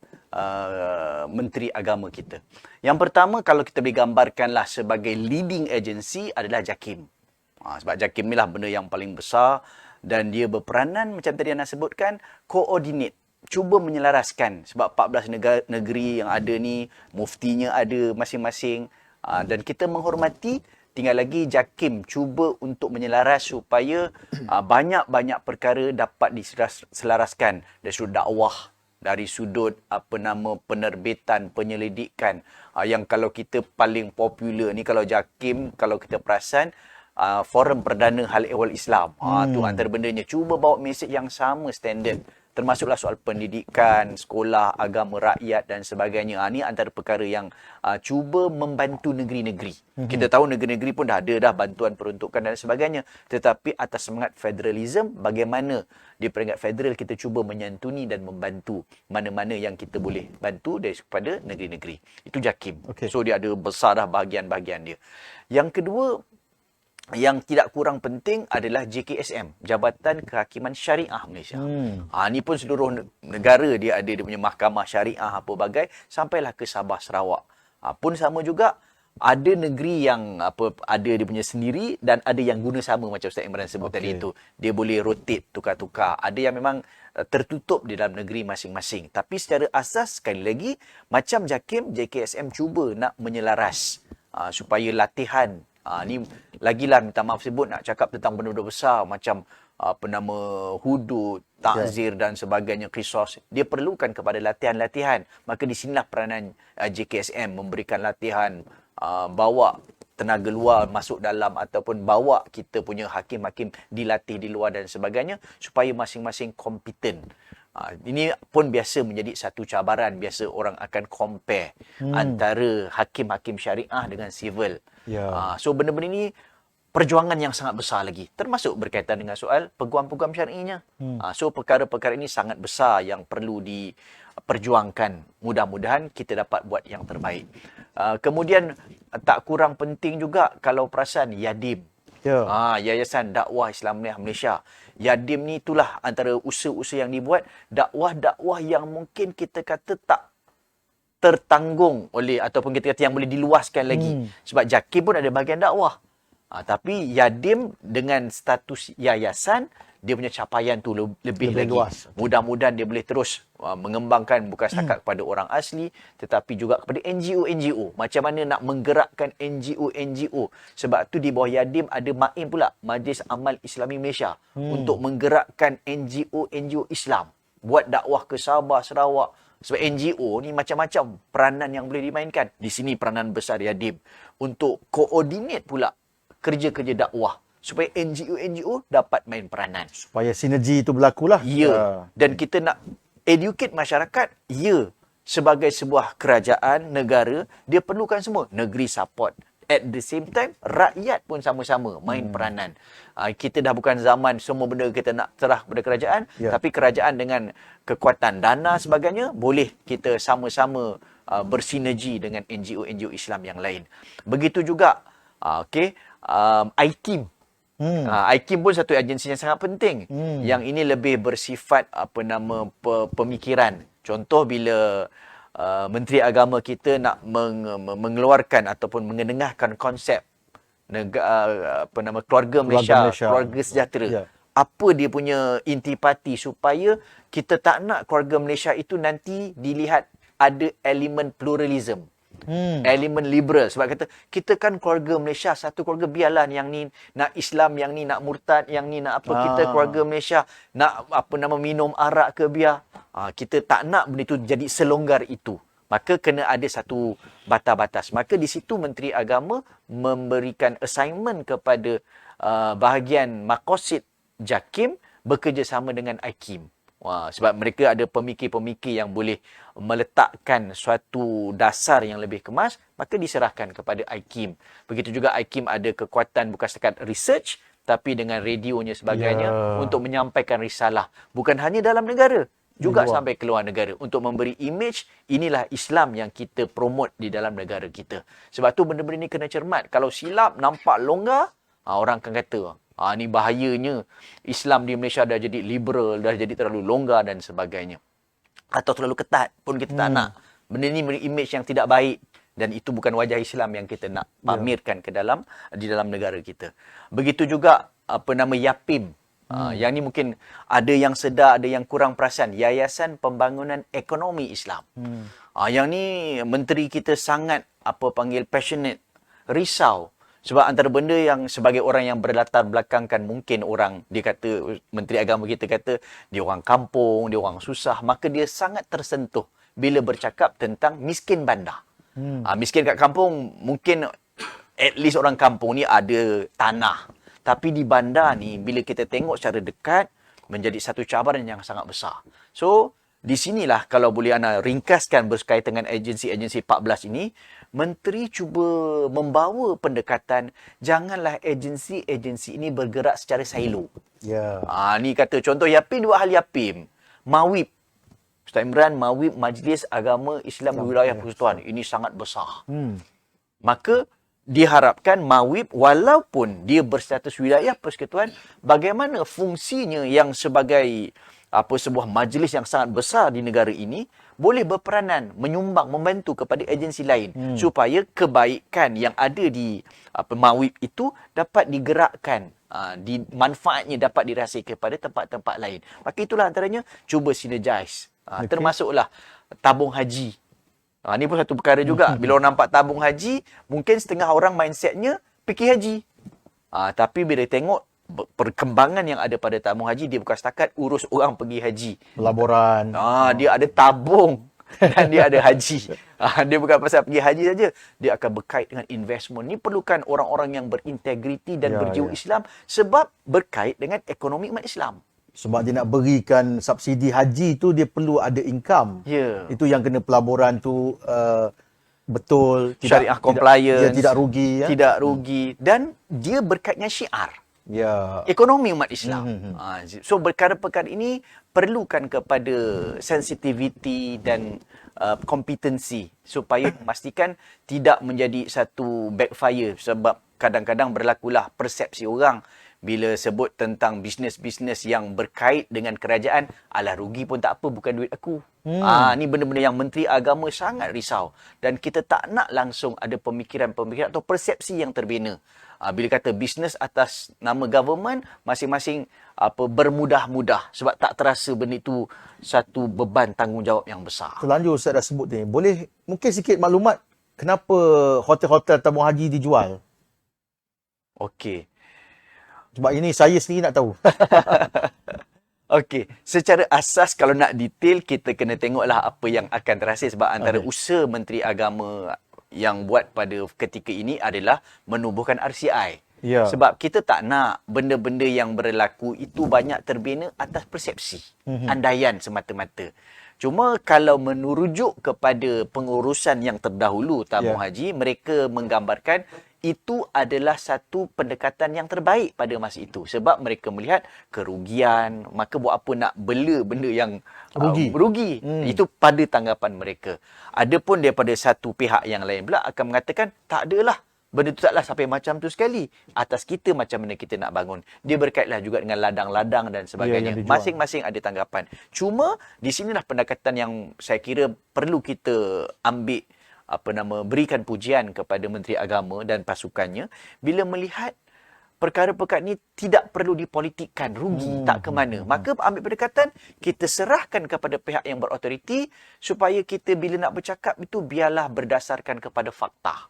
Menteri Agama kita. Yang pertama, kalau kita boleh gambarkanlah sebagai leading agency adalah JAKIM. Sebab JAKIM ni lah benda yang paling besar dan dia berperanan macam tadi Anda sebutkan, coordinate. Cuba menyelaraskan sebab 14 negeri yang ada ni, muftinya ada masing-masing, dan kita menghormati. Tinggal lagi JAKIM cuba untuk menyelaras supaya banyak-banyak perkara dapat diselaraskan dari sudut dakwah, dari sudut penerbitan, penyelidikan. Yang kalau kita paling popular ni, kalau JAKIM, kalau kita perasan, Forum Perdana Hal Ehwal Islam. Tu antara bendanya. Cuba bawa mesej yang sama standard. Termasuklah soal pendidikan, sekolah, agama rakyat dan sebagainya. Ini antara perkara yang cuba membantu negeri-negeri. Kita tahu negeri-negeri pun dah ada bantuan peruntukan dan sebagainya. Tetapi atas semangat federalism, bagaimana di peringkat federal kita cuba menyantuni dan membantu mana-mana yang kita boleh bantu daripada negeri-negeri. Itu JAKIM. Okay. So dia ada besar dah bahagian-bahagian dia. Yang kedua, yang tidak kurang penting adalah JKSM, Jabatan Kehakiman Syariah Malaysia. Ni pun seluruh negara dia ada dia punya mahkamah syariah apa bagai, sampailah ke Sabah, Sarawak. Pun sama juga, ada negeri yang ada dia punya sendiri dan ada yang guna sama macam Ustaz Imran sebut tadi itu. Dia boleh rotate, tukar-tukar. Ada yang memang tertutup di dalam negeri masing-masing. Tapi secara asas, sekali lagi, macam JAKIM, JKSM cuba nak menyelaras supaya latihan. Ni lagilah minta maaf sebut nak cakap tentang benda-benda besar macam hudud, takzir dan sebagainya, qisas, dia perlukan kepada latihan-latihan. Maka di sinilah peranan JKSM memberikan latihan, bawa tenaga luar masuk dalam ataupun bawa kita punya hakim-hakim dilatih di luar dan sebagainya supaya masing-masing kompeten. Ini pun biasa menjadi satu cabaran. Biasa orang akan compare antara hakim-hakim syariah dengan civil. So benda-benda ini perjuangan yang sangat besar lagi. Termasuk berkaitan dengan soal peguam-peguam syar'inya. So perkara-perkara ini sangat besar yang perlu diperjuangkan. Mudah-mudahan kita dapat buat yang terbaik. Kemudian tak kurang penting juga kalau perasan Yadim. Yayasan Dakwah Islamiah Malaysia. Yadim ni itulah antara usaha-usaha yang dibuat, dakwah-dakwah yang mungkin kita kata tak tertanggung oleh, ataupun kita kata yang boleh diluaskan lagi. Sebab JAKIM pun ada bahagian dakwah. Tapi Yadim dengan status yayasan, dia punya capaian tu lebih lagi luas. Mudah-mudahan dia boleh terus mengembangkan bukan setakat kepada orang asli tetapi juga kepada NGO-NGO. Macam mana nak menggerakkan NGO-NGO. Sebab tu di bawah Yadim ada MAIM pula, Majlis Amal Islami Malaysia, untuk menggerakkan NGO-NGO Islam. Buat dakwah ke Sabah, Sarawak. Sebab NGO ni macam-macam peranan yang boleh dimainkan. Di sini peranan besar Yadim untuk koordinate pula kerja-kerja dakwah supaya NGO-NGO dapat main peranan. Supaya sinergi itu berlakulah. Ya. Dan kita nak educate masyarakat. Ya. Sebagai sebuah kerajaan, negara, dia perlukan semua. Negeri support. At the same time, rakyat pun sama-sama main peranan. Kita dah bukan zaman semua benda kita nak serah kepada kerajaan. Tapi kerajaan dengan kekuatan dana sebagainya, boleh kita sama-sama bersinergi dengan NGO-NGO Islam yang lain. Begitu juga IKIM. IKIM pun satu agensi yang sangat penting. Yang ini lebih bersifat pemikiran. Contoh bila Menteri Agama kita nak mengeluarkan ataupun mengendengahkan konsep keluarga Malaysia, keluarga sejahtera. Apa dia punya intipati supaya kita tak nak keluarga Malaysia itu nanti dilihat ada elemen pluralism. Elemen liberal. Sebab kata kita kan keluarga Malaysia, satu keluarga, biarlah yang ni nak Islam, yang ni nak murtad, yang ni nak apa. Kita keluarga Malaysia nak minum arak ke biar. Kita tak nak benda itu jadi selonggar itu. Maka kena ada satu batas-batas. Maka di situ Menteri Agama memberikan assignment kepada bahagian Maqasid JAKIM bekerjasama dengan IKIM. Sebab mereka ada pemikir-pemikir yang boleh meletakkan suatu dasar yang lebih kemas, maka diserahkan kepada IKIM. Begitu juga IKIM ada kekuatan bukan setakat research, tapi dengan radionya sebagainya untuk menyampaikan risalah. Bukan hanya dalam negara, juga sampai ke luar negara. Untuk memberi image, inilah Islam yang kita promote di dalam negara kita. Sebab tu benda-benda ni kena cermat. Kalau silap, nampak longgar, orang akan kata, ni bahayanya Islam di Malaysia dah jadi liberal, dah jadi terlalu longgar dan sebagainya. Atau terlalu ketat pun kita tak nak. Benda ni beri image yang tidak baik dan itu bukan wajah Islam yang kita nak pamerkan di dalam negara kita. Begitu juga YAPIM. Yang ni mungkin ada yang sedar, ada yang kurang perasan. Yayasan Pembangunan Ekonomi Islam. Yang ni menteri kita sangat passionate, risau. Sebab antara benda yang sebagai orang yang berlatar belakangkan, mungkin orang, dia kata, Menteri Agama kita kata, dia orang kampung, dia orang susah. Maka dia sangat tersentuh bila bercakap tentang miskin bandar. Miskin kat kampung, mungkin at least orang kampung ni ada tanah. Tapi di bandar ni, bila kita tengok secara dekat, menjadi satu cabaran yang sangat besar. So, di sinilah kalau boleh Ana ringkaskan berkaitan dengan agensi-agensi 14 ini, Menteri cuba membawa pendekatan, janganlah agensi-agensi ini bergerak secara silo. Ni kata contoh YAPIM, dua hal YAPIM. MAWIP, Ustaz Imran, MAWIP, Majlis Agama Islam Wilayah Persekutuan. Ini sangat besar. Maka diharapkan MAWIP, walaupun dia berstatus wilayah persekutuan, bagaimana fungsinya yang sebagai sebuah majlis yang sangat besar di negara ini boleh berperanan, menyumbang, membantu kepada agensi lain supaya kebaikan yang ada di MAWIP itu dapat digerakkan, manfaatnya dapat dirasakan kepada tempat-tempat lain. Maka itulah antaranya cuba synergize. Termasuklah tabung haji. Ini pun satu perkara juga. Bila orang nampak tabung haji, mungkin setengah orang mindsetnya fikir haji. Tapi bila tengok perkembangan yang ada pada tabung haji, dia bukan setakat urus orang pergi haji. Pelaburan. Dia ada tabung dan dia ada haji. Dia bukan pasal pergi haji saja. Dia akan berkait dengan investment. Ni perlukan orang-orang yang berintegriti dan berjiwa Islam sebab berkait dengan ekonomi umat Islam. Sebab dia nak berikan subsidi haji tu, dia perlu ada income. Itu yang kena pelaburan tu betul. Syariah compliance. Dia tidak rugi. Tidak rugi. Dan dia berkait dengan syiar. Ekonomi umat Islam. So perkara-perkara ini perlukan kepada sensitivity dan kompetensi supaya memastikan tidak menjadi satu backfire, sebab kadang-kadang berlakulah persepsi orang bila sebut tentang bisnes-bisnes yang berkait dengan kerajaan, alah rugi pun tak apa, bukan duit aku. Ni benda-benda yang Menteri Agama sangat risau, dan kita tak nak langsung ada pemikiran-pemikiran atau persepsi yang terbina. Bila kata bisnes atas nama government, masing-masing bermudah-mudah sebab tak terasa benda itu satu beban tanggungjawab yang besar. Terlanjur Ustaz dah sebut ni. Boleh mungkin sikit maklumat kenapa hotel-hotel tabung haji dijual? Okey. Sebab ini saya sendiri nak tahu. Okey, secara asas kalau nak detail, kita kena tengoklah apa yang akan terasa, sebab antara usaha Menteri Agama yang buat pada ketika ini adalah menubuhkan RCI. Sebab kita tak nak benda-benda yang berlaku itu banyak terbina atas persepsi, andaian semata-mata. Cuma kalau menurujuk kepada pengurusan yang terdahulu tabung haji, mereka menggambarkan itu adalah satu pendekatan yang terbaik pada masa itu. Sebab mereka melihat kerugian, maka buat apa nak bela benda yang rugi. Itu pada tanggapan mereka. Adapun daripada satu pihak yang lain pula akan mengatakan, tak adalah. Benda tu taklah sampai macam tu sekali. Atas kita macam mana kita nak bangun. Dia berkaitlah juga dengan ladang-ladang dan sebagainya. Masing-masing ada tanggapan. Cuma di sinilah pendekatan yang saya kira perlu kita ambil, berikan pujian kepada Menteri Agama dan pasukannya bila melihat perkara-perkara ini tidak perlu dipolitikkan, rugi tak ke mana. Maka ambil pendekatan, kita serahkan kepada pihak yang berautoriti supaya kita bila nak bercakap itu biarlah berdasarkan kepada fakta,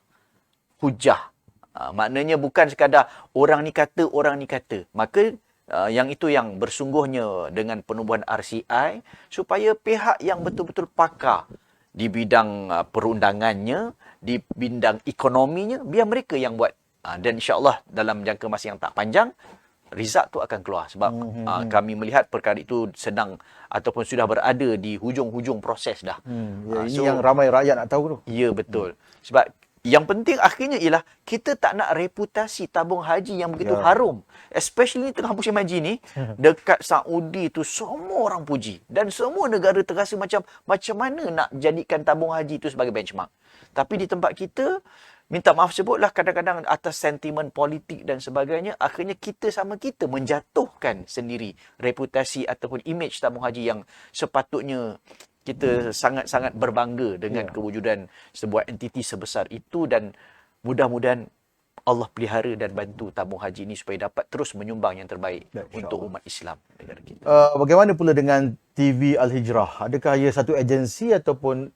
hujah. Maknanya bukan sekadar orang ni kata, orang ni kata. Maka yang itu yang bersungguhnya dengan penubuhan RCI supaya pihak yang betul-betul pakar di bidang perundangannya, di bidang ekonominya, biar mereka yang buat. Dan insya-Allah dalam jangka masa yang tak panjang, result tu akan keluar. Sebab kami melihat perkara itu sedang ataupun sudah berada di hujung-hujung proses dah. Ini yang ramai rakyat nak tahu tu. Ya, betul. Sebab yang penting akhirnya ialah kita tak nak reputasi tabung haji yang begitu harum. Especially tengah musim haji ni, dekat Saudi tu semua orang puji. Dan semua negara terasa macam mana nak jadikan tabung haji itu sebagai benchmark. Tapi di tempat kita, minta maaf sebutlah, kadang-kadang atas sentimen politik dan sebagainya, akhirnya kita sama kita menjatuhkan sendiri reputasi ataupun imej tabung haji yang sepatutnya kita sangat-sangat berbangga dengan kewujudan sebuah entiti sebesar itu, dan mudah-mudahan Allah pelihara dan bantu tabung haji ini supaya dapat terus menyumbang yang terbaik untuk umat Islam negara kita. Bagaimana pula dengan TV Al-Hijrah? Adakah ia satu agensi ataupun?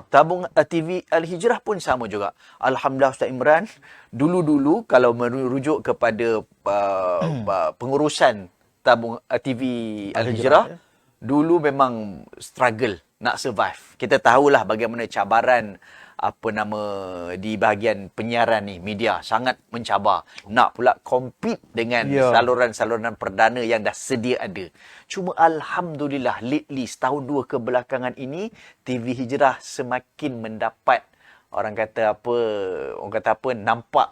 Tabung TV Al-Hijrah pun sama juga. Alhamdulillah Ustaz Imran, dulu-dulu kalau merujuk kepada pengurusan tabung TV Al-Hijrah, dulu memang struggle nak survive. Kita tahulah bagaimana cabaran di bahagian penyiaran ni, media sangat mencabar. Nak pula compete dengan saluran-saluran perdana yang dah sedia ada. Cuma alhamdulillah lately, setahun dua kebelakangan ini, TV Hijrah semakin mendapat nampak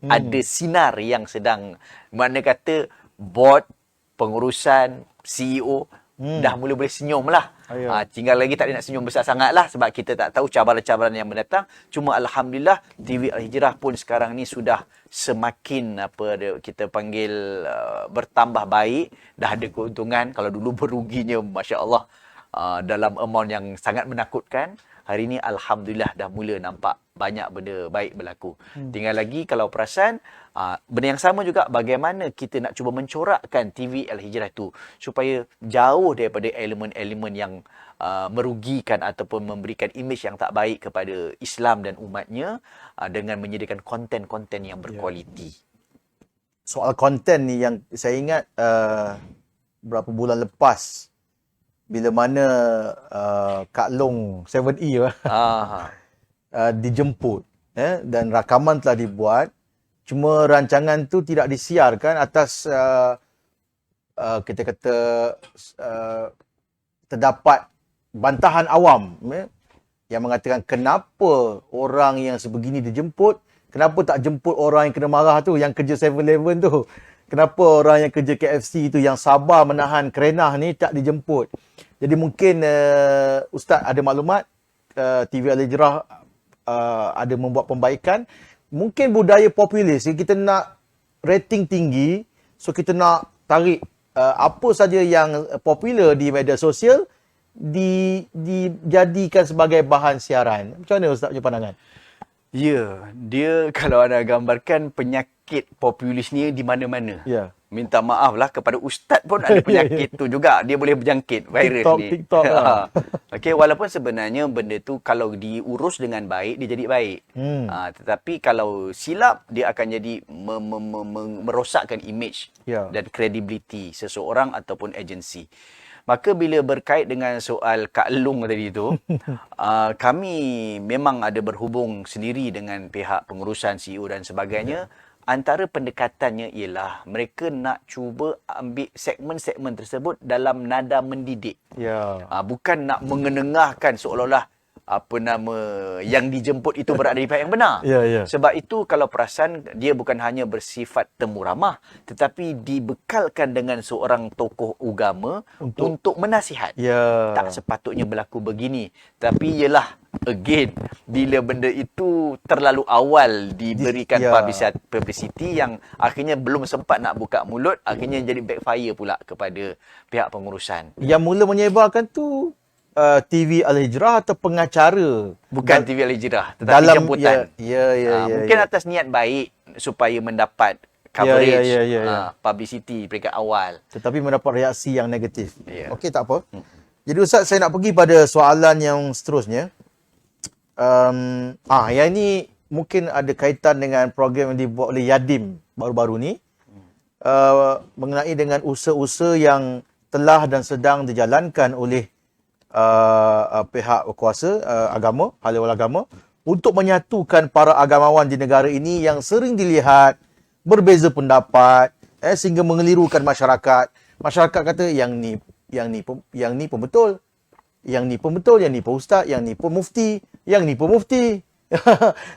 ada sinar yang sedang, mana kata board, pengurusan, CEO dah mula boleh senyum lah. Tinggal lagi tak ada nak senyum besar sangat lah, sebab kita tak tahu cabaran-cabaran yang mendatang. Cuma alhamdulillah TV Al-Hijrah pun sekarang ni sudah semakin kita panggil bertambah baik. Dah ada keuntungan. Kalau dulu beruginya Masya Allah dalam amount yang sangat menakutkan, hari ni alhamdulillah dah mula nampak banyak benda baik berlaku. Tinggal lagi kalau perasan, benda yang sama juga, bagaimana kita nak cuba mencorakkan TV Al-Hijrah itu supaya jauh daripada elemen-elemen yang merugikan ataupun memberikan imej yang tak baik kepada Islam dan umatnya, dengan menyediakan konten-konten yang berkualiti. soal konten ni yang saya ingat berapa bulan lepas bila mana Kak Long 7E dijemput dan rakaman telah dibuat, cuma rancangan tu tidak disiarkan atas kita kata terdapat bantahan awam yang mengatakan kenapa orang yang sebegini dijemput, kenapa tak jemput orang yang kena marah tu, yang kerja 7-Eleven tu. Kenapa orang yang kerja KFC tu yang sabar menahan kerenah ni tak dijemput. Jadi mungkin Ustaz ada maklumat, TV Al-Hijrah ada membuat pembaikan. Mungkin budaya populis, kita nak rating tinggi, so kita nak tarik apa saja yang popular di media sosial dijadikan sebagai bahan siaran. Macam mana Ustaz punya pandangan? Ya, dia kalau anda gambarkan penyakit populis ni di mana-mana. Ya. Minta maaf lah kepada ustaz pun ada penyakit tu juga. Dia boleh berjangkit virus ni. TikTok lah. Okey, walaupun sebenarnya benda tu kalau diurus dengan baik, dia jadi baik. Tetapi kalau silap, dia akan jadi merosakkan image dan kredibiliti seseorang ataupun agensi. Maka bila berkait dengan soal Kak Long tadi tu, kami memang ada berhubung sendiri dengan pihak pengurusan CEO dan sebagainya. Antara pendekatannya ialah mereka nak cuba ambil segmen-segmen tersebut dalam nada mendidik. Bukan nak mengenengahkan seolah-olah yang dijemput itu berada di pihak yang benar. Sebab itu kalau perasan, dia bukan hanya bersifat temu ramah, tetapi dibekalkan dengan seorang tokoh agama untuk menasihat. Tak sepatutnya berlaku begini. Tapi ialah, again, bila benda itu terlalu awal diberikan publicity yang akhirnya belum sempat nak buka mulut, akhirnya jadi backfire pula kepada pihak pengurusan. Yang mula menyebarkan tu TV Al-Hijrah atau pengacara? Bukan TV Al-Hijrah, tetapi dalam jemputan. Mungkin atas niat baik supaya mendapat coverage, publicity peringkat awal. Tetapi mendapat reaksi yang negatif. Okey, tak apa. Jadi Ustaz, saya nak pergi pada soalan yang seterusnya. Yang ini mungkin ada kaitan dengan program yang dibuat oleh Yadim baru-baru ni. Mengenai dengan usaha-usaha yang telah dan sedang dijalankan oleh pihak kuasa agama, ahli-ahli agama, untuk menyatukan para agamawan di negara ini yang sering dilihat berbeza pendapat, sehingga mengelirukan masyarakat. Masyarakat kata yang ni pun betul, yang ni pun betul, yang ni pun ustaz, yang ni pun mufti, yang ni pun mufti.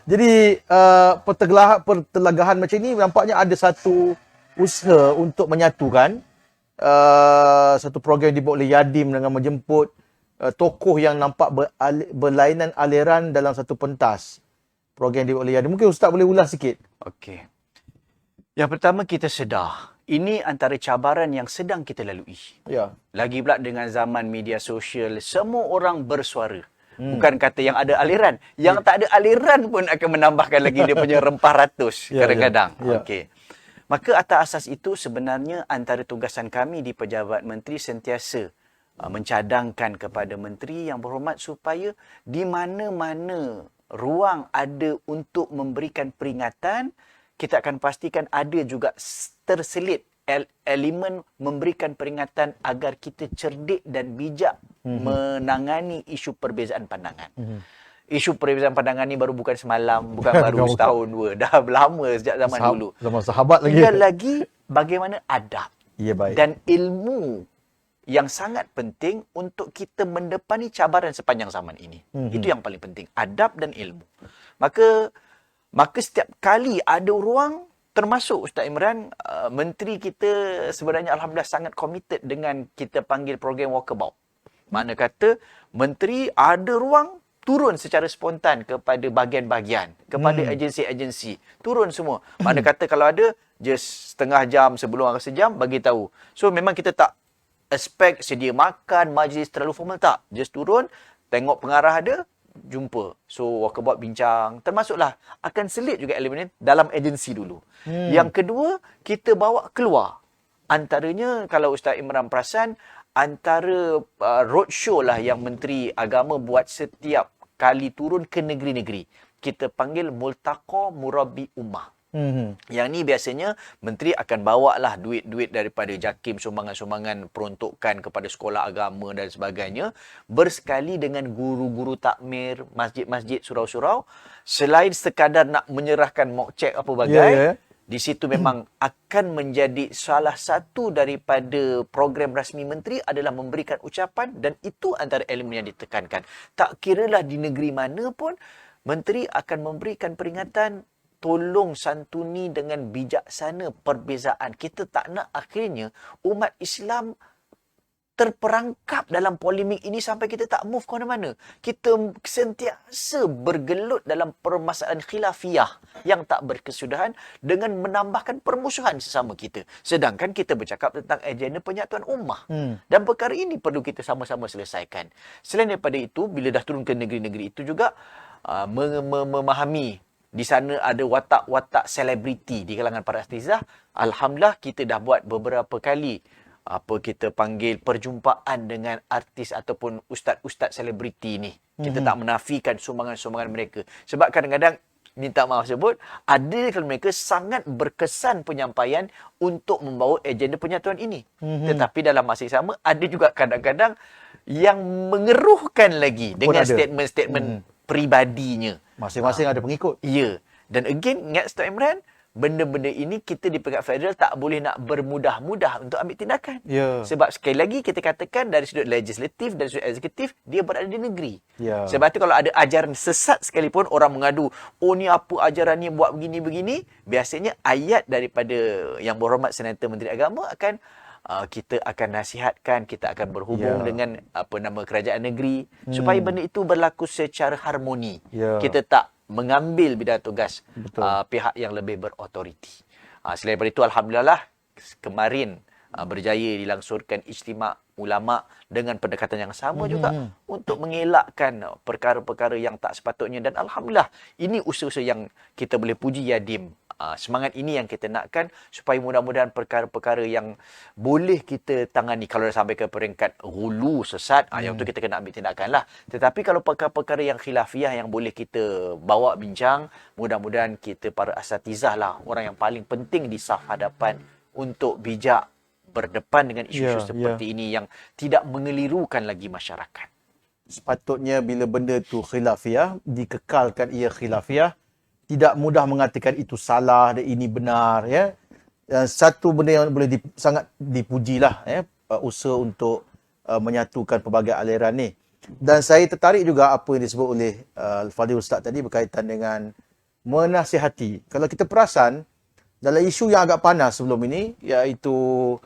Jadi pertelagahan macam ni nampaknya ada satu usaha untuk menyatukan. Satu program dibuat oleh Yadim dengan menjemput tokoh yang nampak berlainan aliran dalam satu pentas. Program dibuat oleh Yadim. Mungkin Ustaz boleh ulas sikit. Okey. Yang pertama, kita sedar ini antara cabaran yang sedang kita lalui. Lagi pula dengan zaman media sosial, semua orang bersuara. Bukan kata yang ada aliran. Yang tak ada aliran pun akan menambahkan lagi dia punya rempah ratus kadang-kadang. Okey. Maka atas asas itu sebenarnya antara tugasan kami di Pejabat Menteri sentiasa mencadangkan kepada Menteri yang berhormat supaya di mana-mana ruang ada untuk memberikan peringatan, kita akan pastikan ada juga terselit elemen memberikan peringatan agar kita cerdik dan bijak menangani isu perbezaan pandangan. Isu perbezaan pandangan ni baru bukan semalam, bukan baru setahun dua, dah lama sejak zaman dulu. Zaman sahabat lagi. Tinggal lagi bagaimana adab baik. dan ilmu yang sangat penting untuk kita mendepani cabaran sepanjang zaman ini. Itu yang paling penting, adab dan ilmu. Maka setiap kali ada ruang, termasuk Ustaz Imran, menteri kita sebenarnya alhamdulillah sangat committed dengan kita panggil program walkabout. Mana kata menteri ada ruang, turun secara spontan kepada bahagian-bahagian, kepada agensi-agensi, turun semua. Mana kata kalau ada, just setengah jam sebelum atau sejam, bagi tahu. So memang kita tak expect sedia makan, majlis terlalu formal, tak. Just turun, tengok pengarah ada, jumpa. So walkabout bincang, termasuklah akan selit juga elemen dalam agensi dulu. Yang kedua, kita bawa keluar. Antaranya kalau Ustaz Imran perasan, antara roadshow lah yang Menteri Agama buat setiap kali turun ke negeri-negeri. Kita panggil Multaqa Murabbi Ummah. Yang ni biasanya menteri akan bawa lah duit-duit daripada JAKIM, sumbangan-sumbangan peruntukan kepada sekolah agama dan sebagainya, bersekali dengan guru-guru takmir, masjid-masjid, surau-surau, selain sekadar nak menyerahkan mock check apa bagai, di situ memang akan menjadi salah satu daripada program rasmi menteri adalah memberikan ucapan, dan itu antara elemen yang ditekankan. Tak kiralah di negeri mana pun, menteri akan memberikan peringatan, tolong santuni dengan bijaksana perbezaan. Kita tak nak akhirnya umat Islam terperangkap dalam polemik ini sampai kita tak move ke mana-mana. Kita sentiasa bergelut dalam permasalahan khilafiyah yang tak berkesudahan dengan menambahkan permusuhan sesama kita. Sedangkan kita bercakap tentang agenda penyatuan ummah. Dan perkara ini perlu kita sama-sama selesaikan. Selain daripada itu, bila dah turun ke negeri-negeri itu juga, memahami di sana ada watak-watak selebriti di kalangan para asatizah. Alhamdulillah, kita dah buat beberapa kali kita panggil perjumpaan dengan artis ataupun ustaz-ustaz selebriti ni. Kita tak menafikan sumbangan-sumbangan mereka. Sebab kadang-kadang, minta maaf sebut, ada kalau mereka sangat berkesan penyampaian untuk membawa agenda penyatuan ini. Tetapi dalam masa yang sama, ada juga kadang-kadang yang mengeruhkan lagi dengan statement-statement pribadinya. Masing-masing ada pengikut. Ya. Dan again, ingat Ustaz Imran, benda-benda ini kita di peringkat federal tak boleh nak bermudah-mudah untuk ambil tindakan. Sebab sekali lagi kita katakan dari sudut legislatif dan sudut eksekutif, dia berada di negeri. Sebab tu kalau ada ajaran sesat sekalipun, orang mengadu, oh ni apa ajaran ni buat begini-begini, biasanya ayat daripada Yang Berhormat Senator Menteri Agama akan kita akan nasihatkan, kita akan berhubung dengan kerajaan negeri supaya benda itu berlaku secara harmoni. Kita tak mengambil bidang tugas pihak yang lebih berautoriti. Selain daripada itu, alhamdulillah kemarin berjaya dilangsurkan ijtima' ulama' dengan pendekatan yang sama juga untuk mengelakkan perkara-perkara yang tak sepatutnya, dan alhamdulillah ini usaha-usaha yang kita boleh puji Yadim. Semangat ini yang kita nakkan supaya mudah-mudahan perkara-perkara yang boleh kita tangani, kalau dah sampai ke peringkat hulu sesat, yang tu kita kena ambil tindakan lah. Tetapi kalau perkara-perkara yang khilafiyah yang boleh kita bawa bincang, mudah-mudahan kita para asatizah lah orang yang paling penting di saf hadapan untuk bijak berdepan dengan isu-isu seperti ini yang tidak mengelirukan lagi masyarakat. Sepatutnya bila benda tu khilafiyah, dikekalkan ia khilafiyah, tidak mudah mengatakan itu salah dan ini benar, ya. Satu benda yang boleh sangat dipujilah, ya, usaha untuk menyatukan pelbagai aliran ni. Dan saya tertarik juga apa yang disebut oleh Al-Fadhil Ustaz tadi berkaitan dengan menasihati. Kalau kita perasan dalam isu yang agak panas sebelum ini, iaitu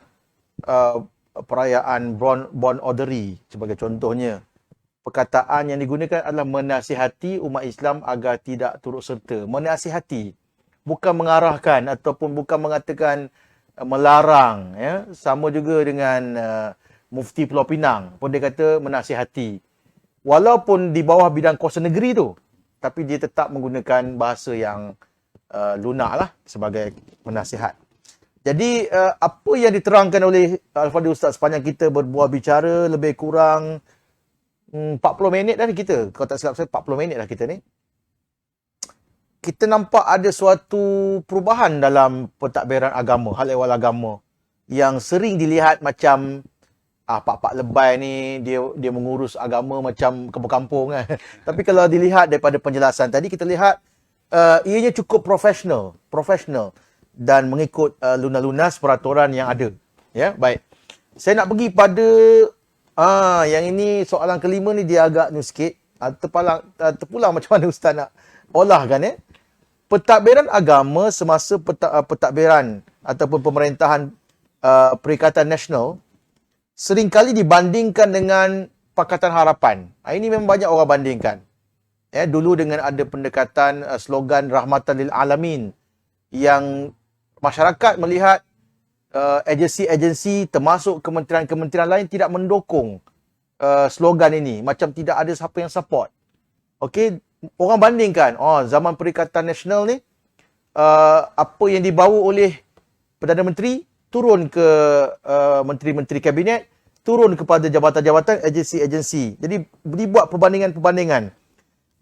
perayaan Bon Odori sebagai contohnya, perkataan yang digunakan adalah menasihati umat Islam agar tidak turut serta. Menasihati, bukan mengarahkan ataupun bukan mengatakan melarang. Ya. Sama juga dengan Mufti Pulau Pinang pun dia kata menasihati. Walaupun di bawah bidang kuasa negeri tu, tapi dia tetap menggunakan bahasa yang lunak lah sebagai penasihat. Jadi apa yang diterangkan oleh Al-Fadhil Ustaz sepanjang kita berbual bicara lebih kurang 40 minit dah kita. Kalau tak silap saya 40 minit dah kita ni. Kita nampak ada suatu perubahan dalam pentadbiran agama, hal ehwal agama yang sering dilihat macam pak-pak lebay ni dia mengurus agama macam kampung-kampung kan. Tapi kalau dilihat daripada penjelasan tadi, kita lihat ianya cukup profesional dan mengikut lunas-lunas peraturan yang ada. Ya, baik. Saya nak pergi pada yang ini soalan kelima ni dia agak new sikit. Terpulang macam mana Ustaz nak olah kan, ya. Pentadbiran agama semasa pentadbiran ataupun pemerintahan Perikatan Nasional seringkali dibandingkan dengan Pakatan Harapan. Ini memang banyak orang bandingkan. Ya, dulu dengan ada pendekatan slogan Rahmatan lil Alamin yang masyarakat melihat agensi-agensi termasuk kementerian-kementerian lain tidak mendukung slogan ini. Macam tidak ada siapa yang support. Okey, orang bandingkan, zaman Perikatan Nasional ni, apa yang dibawa oleh Perdana Menteri turun ke menteri-menteri kabinet, turun kepada jabatan-jabatan agensi-agensi. Jadi dibuat perbandingan-perbandingan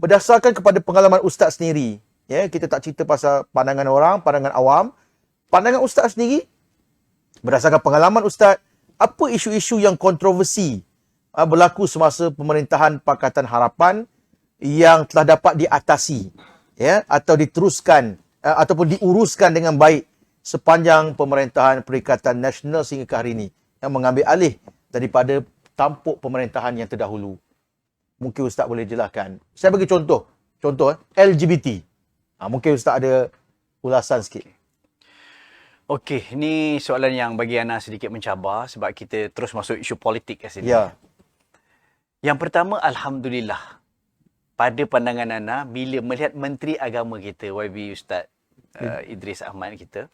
berdasarkan kepada pengalaman ustaz sendiri. Ya, kita tak cerita pasal pandangan orang, pandangan awam. Pandangan ustaz sendiri, berdasarkan pengalaman ustaz, apa isu-isu yang kontroversi berlaku semasa pemerintahan Pakatan Harapan yang telah dapat diatasi, ya, atau diteruskan ataupun diuruskan dengan baik sepanjang pemerintahan Perikatan Nasional sehingga ke hari ini, yang mengambil alih daripada tampuk pemerintahan yang terdahulu. Mungkin ustaz boleh jelaskan. Saya bagi contoh LGBT. Mungkin ustaz ada ulasan sikit. Okey, ni soalan yang bagi Ana sedikit mencabar sebab kita terus masuk isu politik kat sini. Ya. Yang pertama, Alhamdulillah. Pada pandangan Ana, bila melihat Menteri Agama kita, YB Ustaz Idris Ahmad kita,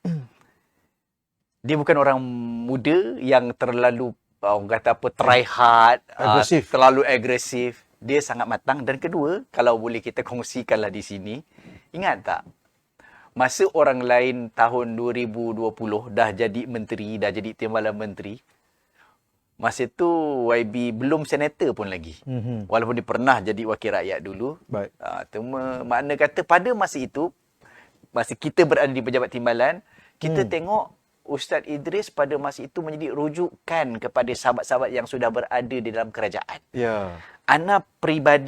dia bukan orang muda yang terlalu, orang kata apa, try hard, Agresif. terlalu agresif. Dia sangat matang. Dan kedua, kalau boleh kita kongsikanlah di sini, ingat tak? Masa orang lain tahun 2020 dah jadi menteri, dah jadi timbalan menteri, masa tu YB belum senator pun lagi. Walaupun dia pernah jadi wakil rakyat dulu. Baik. Makna kata pada masa itu, masa kita berada di pejabat timbalan, kita tengok Ustaz Idris pada masa itu menjadi rujukan kepada sahabat-sahabat yang sudah berada di dalam kerajaan. Ya. Ana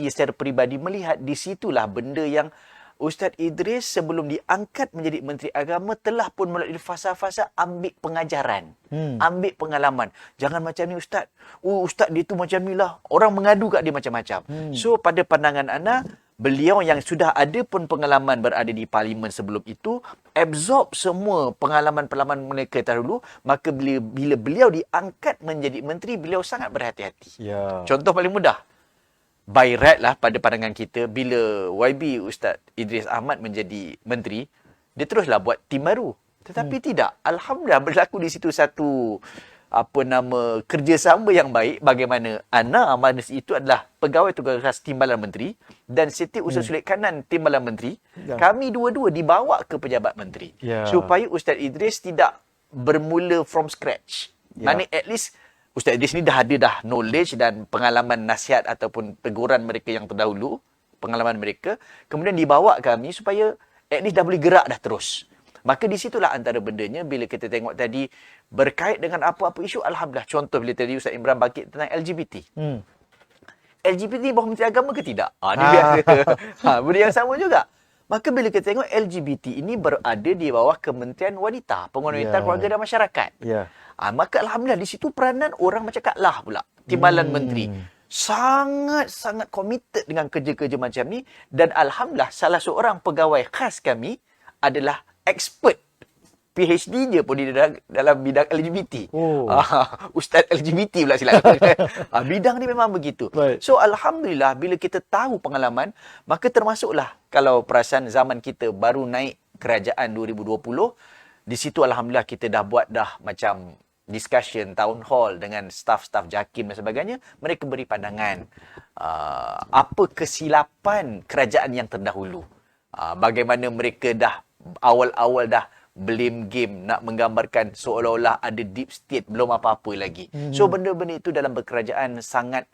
secara peribadi melihat di situlah benda yang Ustaz Idris sebelum diangkat menjadi Menteri Agama telah pun melalui fasa-fasa ambil pengajaran, ambil pengalaman. Jangan macam ni Ustaz. Ustaz dia tu macam ni lah. Orang mengadu kat dia macam-macam. So pada pandangan Ana, beliau yang sudah ada pun pengalaman berada di parlimen sebelum itu, absorb semua pengalaman-pengalaman mereka dahulu, maka bila beliau diangkat menjadi menteri, beliau sangat berhati-hati. Ya. Contoh paling mudah, by right lah pada pandangan kita, bila YB Ustaz Idris Ahmad menjadi menteri, dia teruslah buat tim baru. Tetapi tidak. Alhamdulillah berlaku di situ satu kerjasama yang baik, bagaimana Ana Amanis itu adalah pegawai tugas khas timbalan menteri dan Siti Usul Sulit Kanan timbalan menteri. Kami dua-dua dibawa ke pejabat menteri. Supaya Ustaz Idris tidak bermula from scratch. Maknanya at least Ustaz Idris ni dah ada knowledge dan pengalaman nasihat ataupun teguran mereka yang terdahulu, pengalaman mereka, kemudian dibawa kami supaya at least dah boleh gerak dah terus. Maka di situlah antara bendanya bila kita tengok tadi berkait dengan apa-apa isu, Alhamdulillah. Contoh bila tadi Ustaz Imran bangkit tentang LGBT. LGBT bawah Menteri Agama ke tidak? Dia biasa. Benda yang sama juga. Maka bila kita tengok LGBT ini berada di bawah Kementerian Wanita, Penganut-Wanita, Keluarga dan Masyarakat. Maka Alhamdulillah di situ peranan orang macam Kak Lah pula, timbalan menteri. Sangat-sangat committed dengan kerja-kerja macam ni. Dan Alhamdulillah salah seorang pegawai khas kami adalah expert. PhD je pun di dalam bidang LGBT. Ustaz LGBT pula silap. Bidang ni memang begitu. Right. So Alhamdulillah bila kita tahu pengalaman, maka termasuklah kalau perasan zaman kita baru naik kerajaan 2020, di situ Alhamdulillah kita dah buat macam discussion, town hall dengan staff-staff JAKIM dan sebagainya. Mereka beri pandangan apa kesilapan kerajaan yang terdahulu. Bagaimana mereka dah awal-awal dah blame game, nak menggambarkan seolah-olah ada deep state, belum apa-apa lagi. So benda-benda itu dalam berkerajaan sangat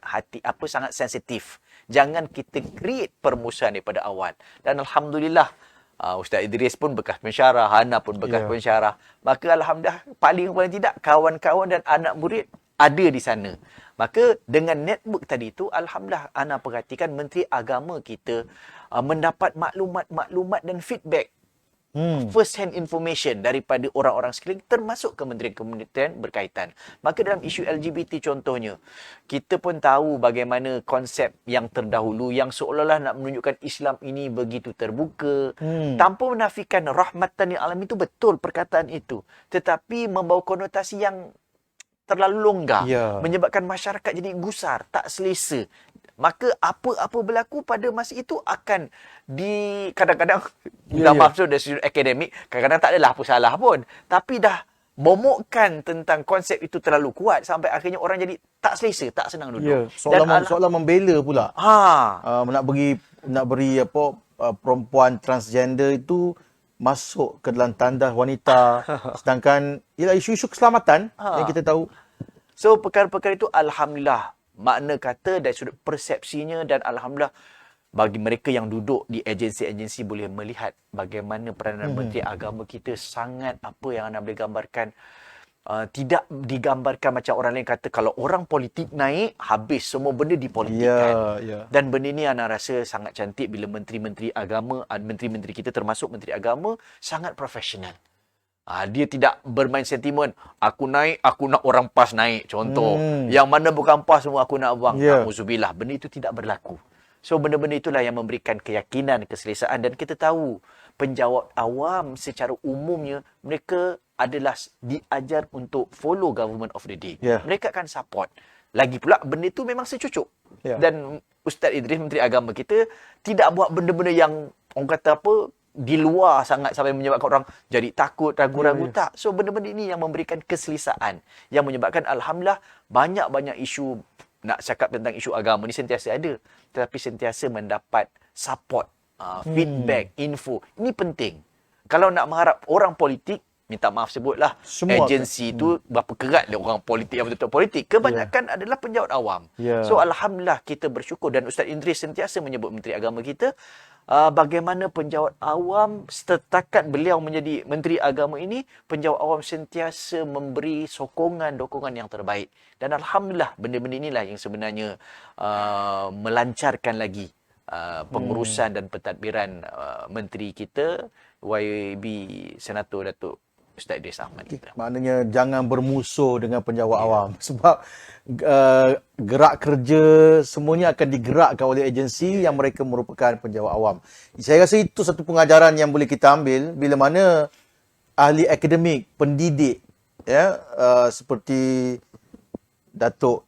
sangat sensitif. Jangan kita create permusuhan daripada awal. Dan Alhamdulillah Ustaz Idris pun bekas pensyarah, Hana pun bekas pensyarah. Maka Alhamdulillah paling tidak kawan-kawan dan anak murid ada di sana. Maka dengan network tadi itu, Alhamdulillah Ana perhatikan Menteri Agama kita mendapat maklumat-maklumat dan feedback. First hand information daripada orang-orang sekeliling, termasuk kementerian-kementerian berkaitan. Maka dalam isu LGBT contohnya, kita pun tahu bagaimana konsep yang terdahulu yang seolah-olah nak menunjukkan Islam ini begitu terbuka, tanpa menafikan rahmatan lil alamin, itu betul perkataan itu, tetapi membawa konotasi yang terlalu longgar, menyebabkan masyarakat jadi gusar, tak selesa. Maka apa-apa berlaku pada masa itu akan kadang-kadang maaf dari sudut akademik, kadang-kadang tak adalah apa salah pun, tapi dah momokkan tentang konsep itu terlalu kuat sampai akhirnya orang jadi tak selesa, tak senang duduk. Soalan membela pula. Nak beri perempuan transgender itu masuk ke dalam tandas wanita, sedangkan ialah isu-isu keselamatan yang kita tahu. So perkara-perkara itu Alhamdulillah, makna kata dari sudut persepsinya, dan Alhamdulillah bagi mereka yang duduk di agensi-agensi boleh melihat bagaimana peranan Menteri Agama kita sangat apa yang anda boleh gambarkan. Tidak digambarkan macam orang lain kata kalau orang politik naik, habis semua benda dipolitikkan. Dan benda ni Ana rasa sangat cantik bila menteri-menteri agama, menteri-menteri kita termasuk menteri agama sangat profesional. Dia tidak bermain sentimen. Aku naik, aku nak orang PAS naik. Contoh. Yang mana bukan PAS semua aku nak buang. Na'udzubillah. Benda itu tidak berlaku. So, benda-benda itulah yang memberikan keyakinan, keselesaan. Dan kita tahu, penjawat awam secara umumnya, mereka adalah diajar untuk follow government of the day. Mereka akan support. Lagi pula, benda itu memang secucuk. Dan Ustaz Idris, Menteri Agama kita, tidak buat benda-benda yang, orang kata apa, di luar sangat sampai menyebabkan orang jadi takut, ragu-ragu. Tak. So, benda-benda ini yang memberikan keselesaan. Yang menyebabkan, Alhamdulillah, banyak-banyak isu, nak cakap tentang isu agama ni sentiasa ada. Tetapi sentiasa mendapat support, feedback, info. Ini penting. Kalau nak mengharap orang politik, minta maaf sebutlah, semua agensi tu berapa kerat dia orang politik yang betul-betul politik. Kebanyakan adalah penjawat awam. So, Alhamdulillah kita bersyukur. Dan Ustaz Idris sentiasa menyebut Menteri Agama kita, bagaimana penjawat awam setakat beliau menjadi Menteri Agama ini, penjawat awam sentiasa memberi sokongan-dokongan yang terbaik. Dan Alhamdulillah, benda-benda inilah yang sebenarnya melancarkan lagi pengurusan dan pentadbiran menteri kita, YB Senator Datuk Ustaz Idris Ahmad kita. Maknanya jangan bermusuh dengan penjawat awam. Sebab gerak kerja semuanya akan digerakkan oleh agensi yang mereka merupakan penjawat awam. Saya rasa itu satu pengajaran yang boleh kita ambil bila mana ahli akademik, pendidik, seperti Datuk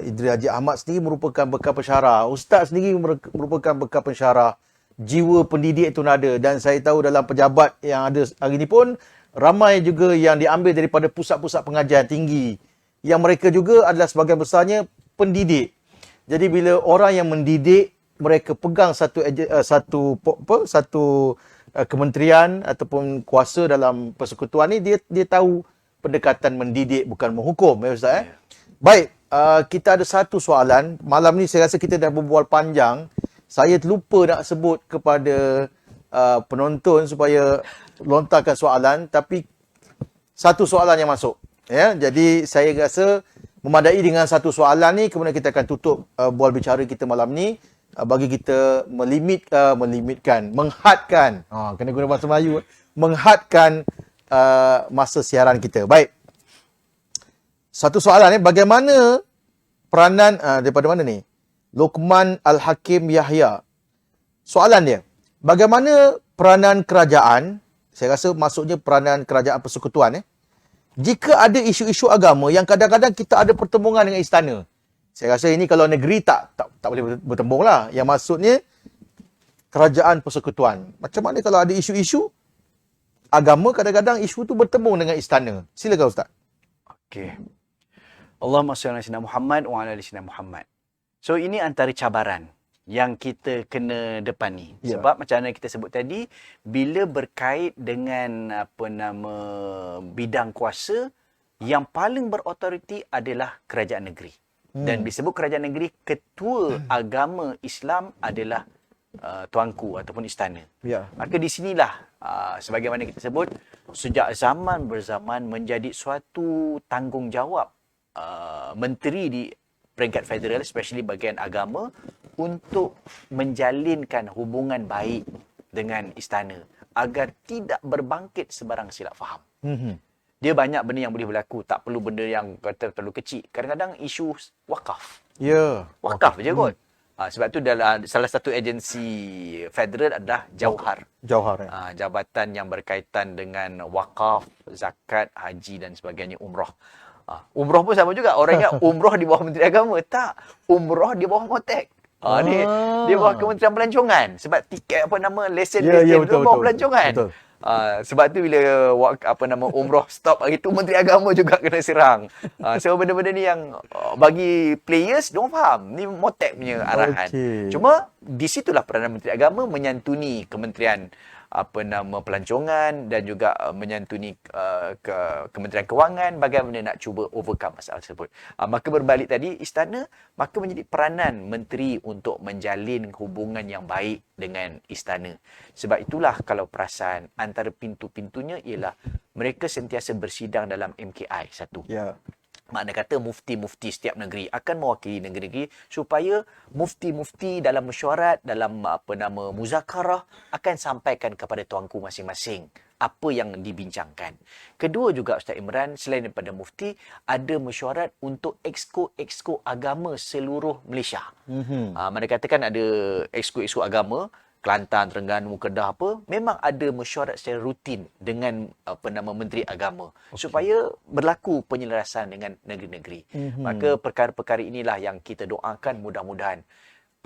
Idris Haji Ahmad sendiri merupakan bekal pensyarah. Ustaz sendiri merupakan bekal pensyarah. Jiwa pendidik itu nada. Dan saya tahu dalam pejabat yang ada hari ini pun, ramai juga yang diambil daripada pusat-pusat pengajian tinggi. Yang mereka juga adalah sebahagian besarnya pendidik. Jadi bila orang yang mendidik, mereka pegang satu kementerian ataupun kuasa dalam persekutuan ni, dia tahu pendekatan mendidik bukan menghukum. Ya Ustaz? Baik, kita ada satu soalan. Malam ni saya rasa kita dah berbual panjang. Saya terlupa nak sebut kepada penonton supaya lontarkan soalan, tapi satu soalan yang masuk. Jadi saya rasa memadai dengan satu soalan ni, kemudian kita akan tutup bual bicara kita malam ni, bagi kita menghadkan, kena guna bahasa Melayu, menghadkan masa siaran kita. Baik. Satu soalan ni, bagaimana peranan daripada mana ni? Luqman Al-Hakim Yahya. Soalan dia, bagaimana peranan kerajaan, saya rasa maksudnya peranan kerajaan persekutuan, jika ada isu-isu agama yang kadang-kadang kita ada pertembungan dengan istana. Saya rasa ini kalau negeri tak boleh bertembung lah. Yang maksudnya kerajaan persekutuan. Macam mana kalau ada isu-isu agama, kadang-kadang isu tu bertembung dengan istana. Silakan Ustaz. Okey. Allahumma salli ala sayyidina Muhammad wa ala ali sayyidina Muhammad. So ini antara cabaran yang kita kena depani. Sebab macam mana kita sebut tadi, bila berkait dengan bidang kuasa, yang paling berautoriti adalah kerajaan negeri. Dan disebut kerajaan negeri, ketua agama Islam adalah tuanku ataupun istana. Maka di sinilah sebagaimana kita sebut, sejak zaman berzaman menjadi suatu tanggungjawab menteri di peringkat federal, especially bahagian agama, untuk menjalinkan hubungan baik dengan istana agar tidak berbangkit sebarang silap faham. Dia banyak benda yang boleh berlaku, tak perlu benda yang kata terlalu kecil. Kadang-kadang isu wakaf. Wakaf je kot. Sebab tu dalam salah satu agensi federal adalah Jauhar. Jabatan yang berkaitan dengan wakaf, zakat, haji dan sebagainya, umrah. Umrah pun sama juga. Orang ingat umrah di bawah Menteri Agama. Tak. Umrah di bawah Motek. Dia bawah Kementerian Pelancongan. Sebab tiket lesen tu bawah pelancongan. Sebab tu bila umrah stop hari tu, Menteri Agama juga kena serang. So benda-benda ni yang bagi players, diorang faham. Ni Motek punya arahan. Cuma di situlah peranan Menteri Agama menyantuni Kementerian pelancongan dan juga menyantuni Kementerian Kewangan bagaimana nak cuba overcome masalah tersebut. Maka berbalik tadi, istana maka menjadi peranan menteri untuk menjalin hubungan yang baik dengan istana. Sebab itulah kalau perasan antara pintu-pintunya ialah mereka sentiasa bersidang dalam MKI satu. Ya. Makna kata mufti-mufti setiap negeri akan mewakili negeri-negeri supaya mufti-mufti dalam mesyuarat, dalam muzakarah akan sampaikan kepada tuanku masing-masing apa yang dibincangkan. Kedua juga Ustaz Imran, selain daripada mufti, ada mesyuarat untuk exco-exco agama seluruh Malaysia. Mana kata kan ada exco-exco agama, Kelantan, Terengganu, Kedah apa, memang ada mesyuarat secara rutin dengan Menteri Agama supaya berlaku penyelarasan dengan negeri-negeri. Maka perkara-perkara inilah yang kita doakan mudah-mudahan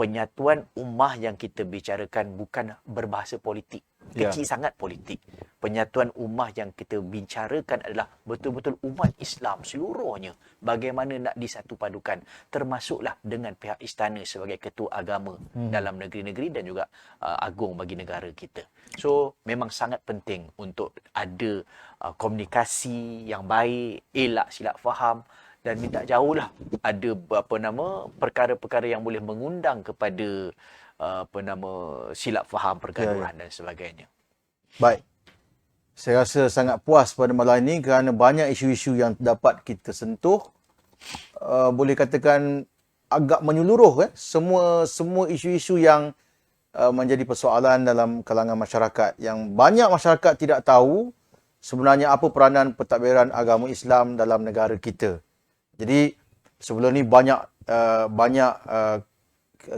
penyatuan ummah yang kita bicarakan bukan berbahasa politik. Kecil sangat politik. Penyatuan ummah yang kita bicarakan adalah betul-betul umat Islam seluruhnya. Bagaimana nak disatupadukan. Termasuklah dengan pihak istana sebagai ketua agama dalam negeri-negeri dan juga agung bagi negara kita. So, memang sangat penting untuk ada komunikasi yang baik, elak silap faham, dan minta jauhlah ada perkara-perkara yang boleh mengundang kepada silap faham, pergaduhan dan sebagainya. Baik. Saya rasa sangat puas pada malam ini kerana banyak isu-isu yang dapat kita sentuh. Boleh katakan agak menyeluruh semua isu-isu yang menjadi persoalan dalam kalangan masyarakat, yang banyak masyarakat tidak tahu sebenarnya apa peranan pentadbiran agama Islam dalam negara kita. Jadi sebelum ni banyak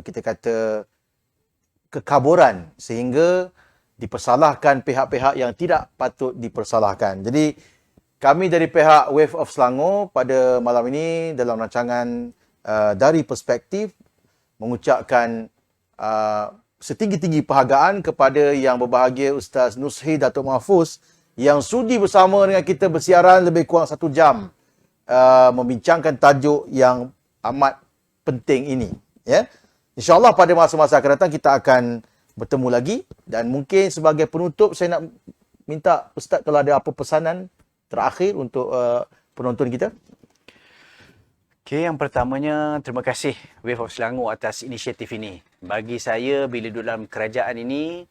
kita kata kekaburan sehingga dipersalahkan pihak-pihak yang tidak patut dipersalahkan. Jadi kami dari pihak Wave of Selangor pada malam ini dalam rancangan Dari Perspektif mengucapkan setinggi-tinggi penghargaan kepada yang berbahagia Ustaz Nuzhi Datuk Mahfuz yang sudi bersama dengan kita bersiaran lebih kurang 1 jam. Membincangkan tajuk yang amat penting ini. Ya, InsyaAllah pada masa-masa akan datang kita akan bertemu lagi. Dan mungkin sebagai penutup saya nak minta Ustaz kalau ada apa pesanan terakhir untuk penonton kita. Okey, yang pertamanya terima kasih Wave of Selangor atas inisiatif ini. Bagi saya bila duduk dalam kerajaan ini,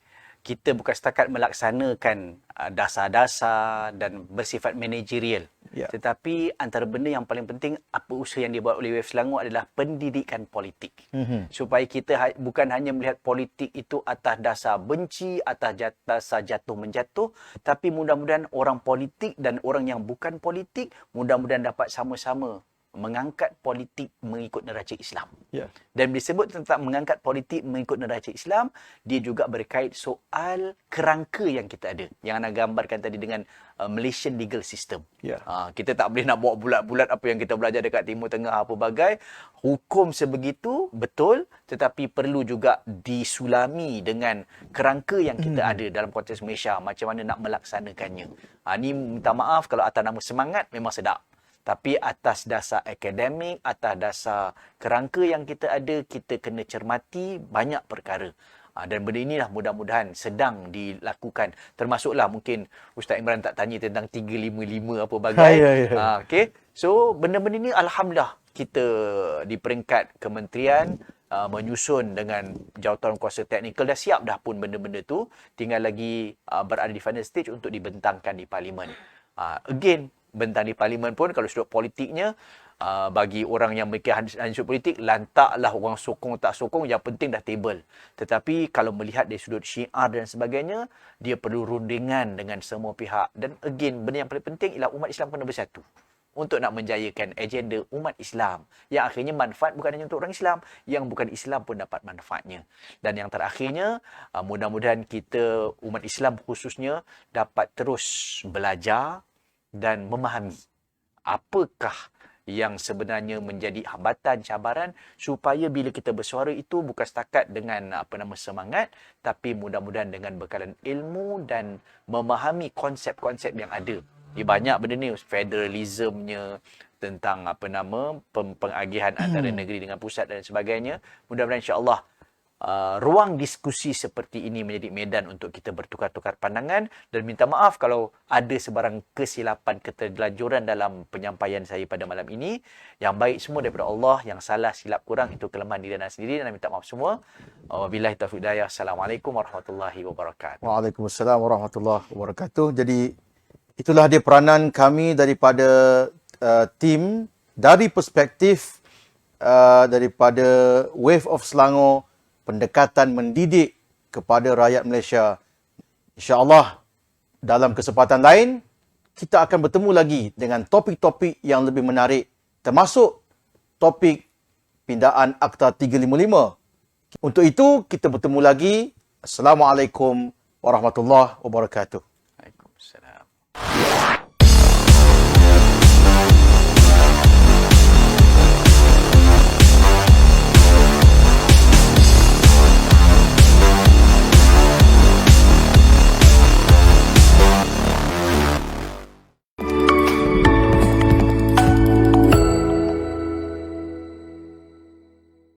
kita bukan setakat melaksanakan dasar-dasar dan bersifat manajerial. Ya. Tetapi antara benda yang paling penting, apa usaha yang dibuat oleh Wave Selangor adalah pendidikan politik. Supaya kita bukan hanya melihat politik itu atas dasar benci, atas dasar jatuh-menjatuh, tapi mudah-mudahan orang politik dan orang yang bukan politik, mudah-mudahan dapat sama-sama mengangkat politik mengikut neraca Islam. Ya. Dan disebut tentang mengangkat politik mengikut neraca Islam, dia juga berkait soal kerangka yang kita ada. Yang anda gambarkan tadi dengan Malaysian legal system. Ya. Kita tak boleh nak bawa bulat-bulat apa yang kita belajar dekat Timur Tengah apa bagai. Hukum sebegitu, betul, tetapi perlu juga disulami dengan kerangka yang kita ada dalam konteks Malaysia. Macam mana nak melaksanakannya. Ni minta maaf kalau atas nama semangat memang sedap. Tapi atas dasar akademik, atas dasar kerangka yang kita ada, kita kena cermati banyak perkara. Dan benda inilah mudah-mudahan sedang dilakukan. Termasuklah mungkin Ustaz Imran tak tanya tentang 355 apa bagai. Okay. So, benda-benda ini Alhamdulillah kita di peringkat kementerian menyusun dengan jawatan kuasa teknikal dah siap dah pun benda-benda tu. Tinggal lagi berada di final stage untuk dibentangkan di Parlimen. Again, bentang di Parlimen pun kalau sudut politiknya, bagi orang yang memikir sudut politik, lantaklah orang sokong tak sokong, yang penting dah table. Tetapi kalau melihat dari sudut syiar dan sebagainya, dia perlu rundingan dengan semua pihak. Dan again, benda yang paling penting ialah umat Islam kena bersatu untuk nak menjayakan agenda umat Islam yang akhirnya manfaat bukan hanya untuk orang Islam, yang bukan Islam pun dapat manfaatnya. Dan yang terakhirnya, mudah-mudahan kita umat Islam khususnya dapat terus belajar dan memahami apakah yang sebenarnya menjadi hambatan, cabaran, supaya bila kita bersuara itu bukan setakat dengan semangat, tapi mudah-mudahan dengan bekalan ilmu dan memahami konsep-konsep yang ada. Banyak benda ni, federalismnya, tentang pengagihan antara negeri dengan pusat dan sebagainya. Mudah-mudahan insya-Allah ruang diskusi seperti ini menjadi medan untuk kita bertukar-tukar pandangan, dan minta maaf kalau ada sebarang kesilapan, keterlanjuran dalam penyampaian saya pada malam ini. Yang baik semua daripada Allah, yang salah silap kurang itu kelemahan diri anda sendiri, dan minta maaf semua. Wabillahi taufiq hidayah. Assalamualaikum warahmatullahi wabarakatuh. Waalaikumsalam warahmatullahi wabarakatuh. Jadi itulah dia peranan kami daripada tim dari perspektif daripada Wave of Selangor, pendekatan mendidik kepada rakyat Malaysia. InsyaAllah dalam kesempatan lain kita akan bertemu lagi dengan topik-topik yang lebih menarik, termasuk topik pindaan Akta 355. Untuk itu kita bertemu lagi. Assalamualaikum warahmatullahi wabarakatuh.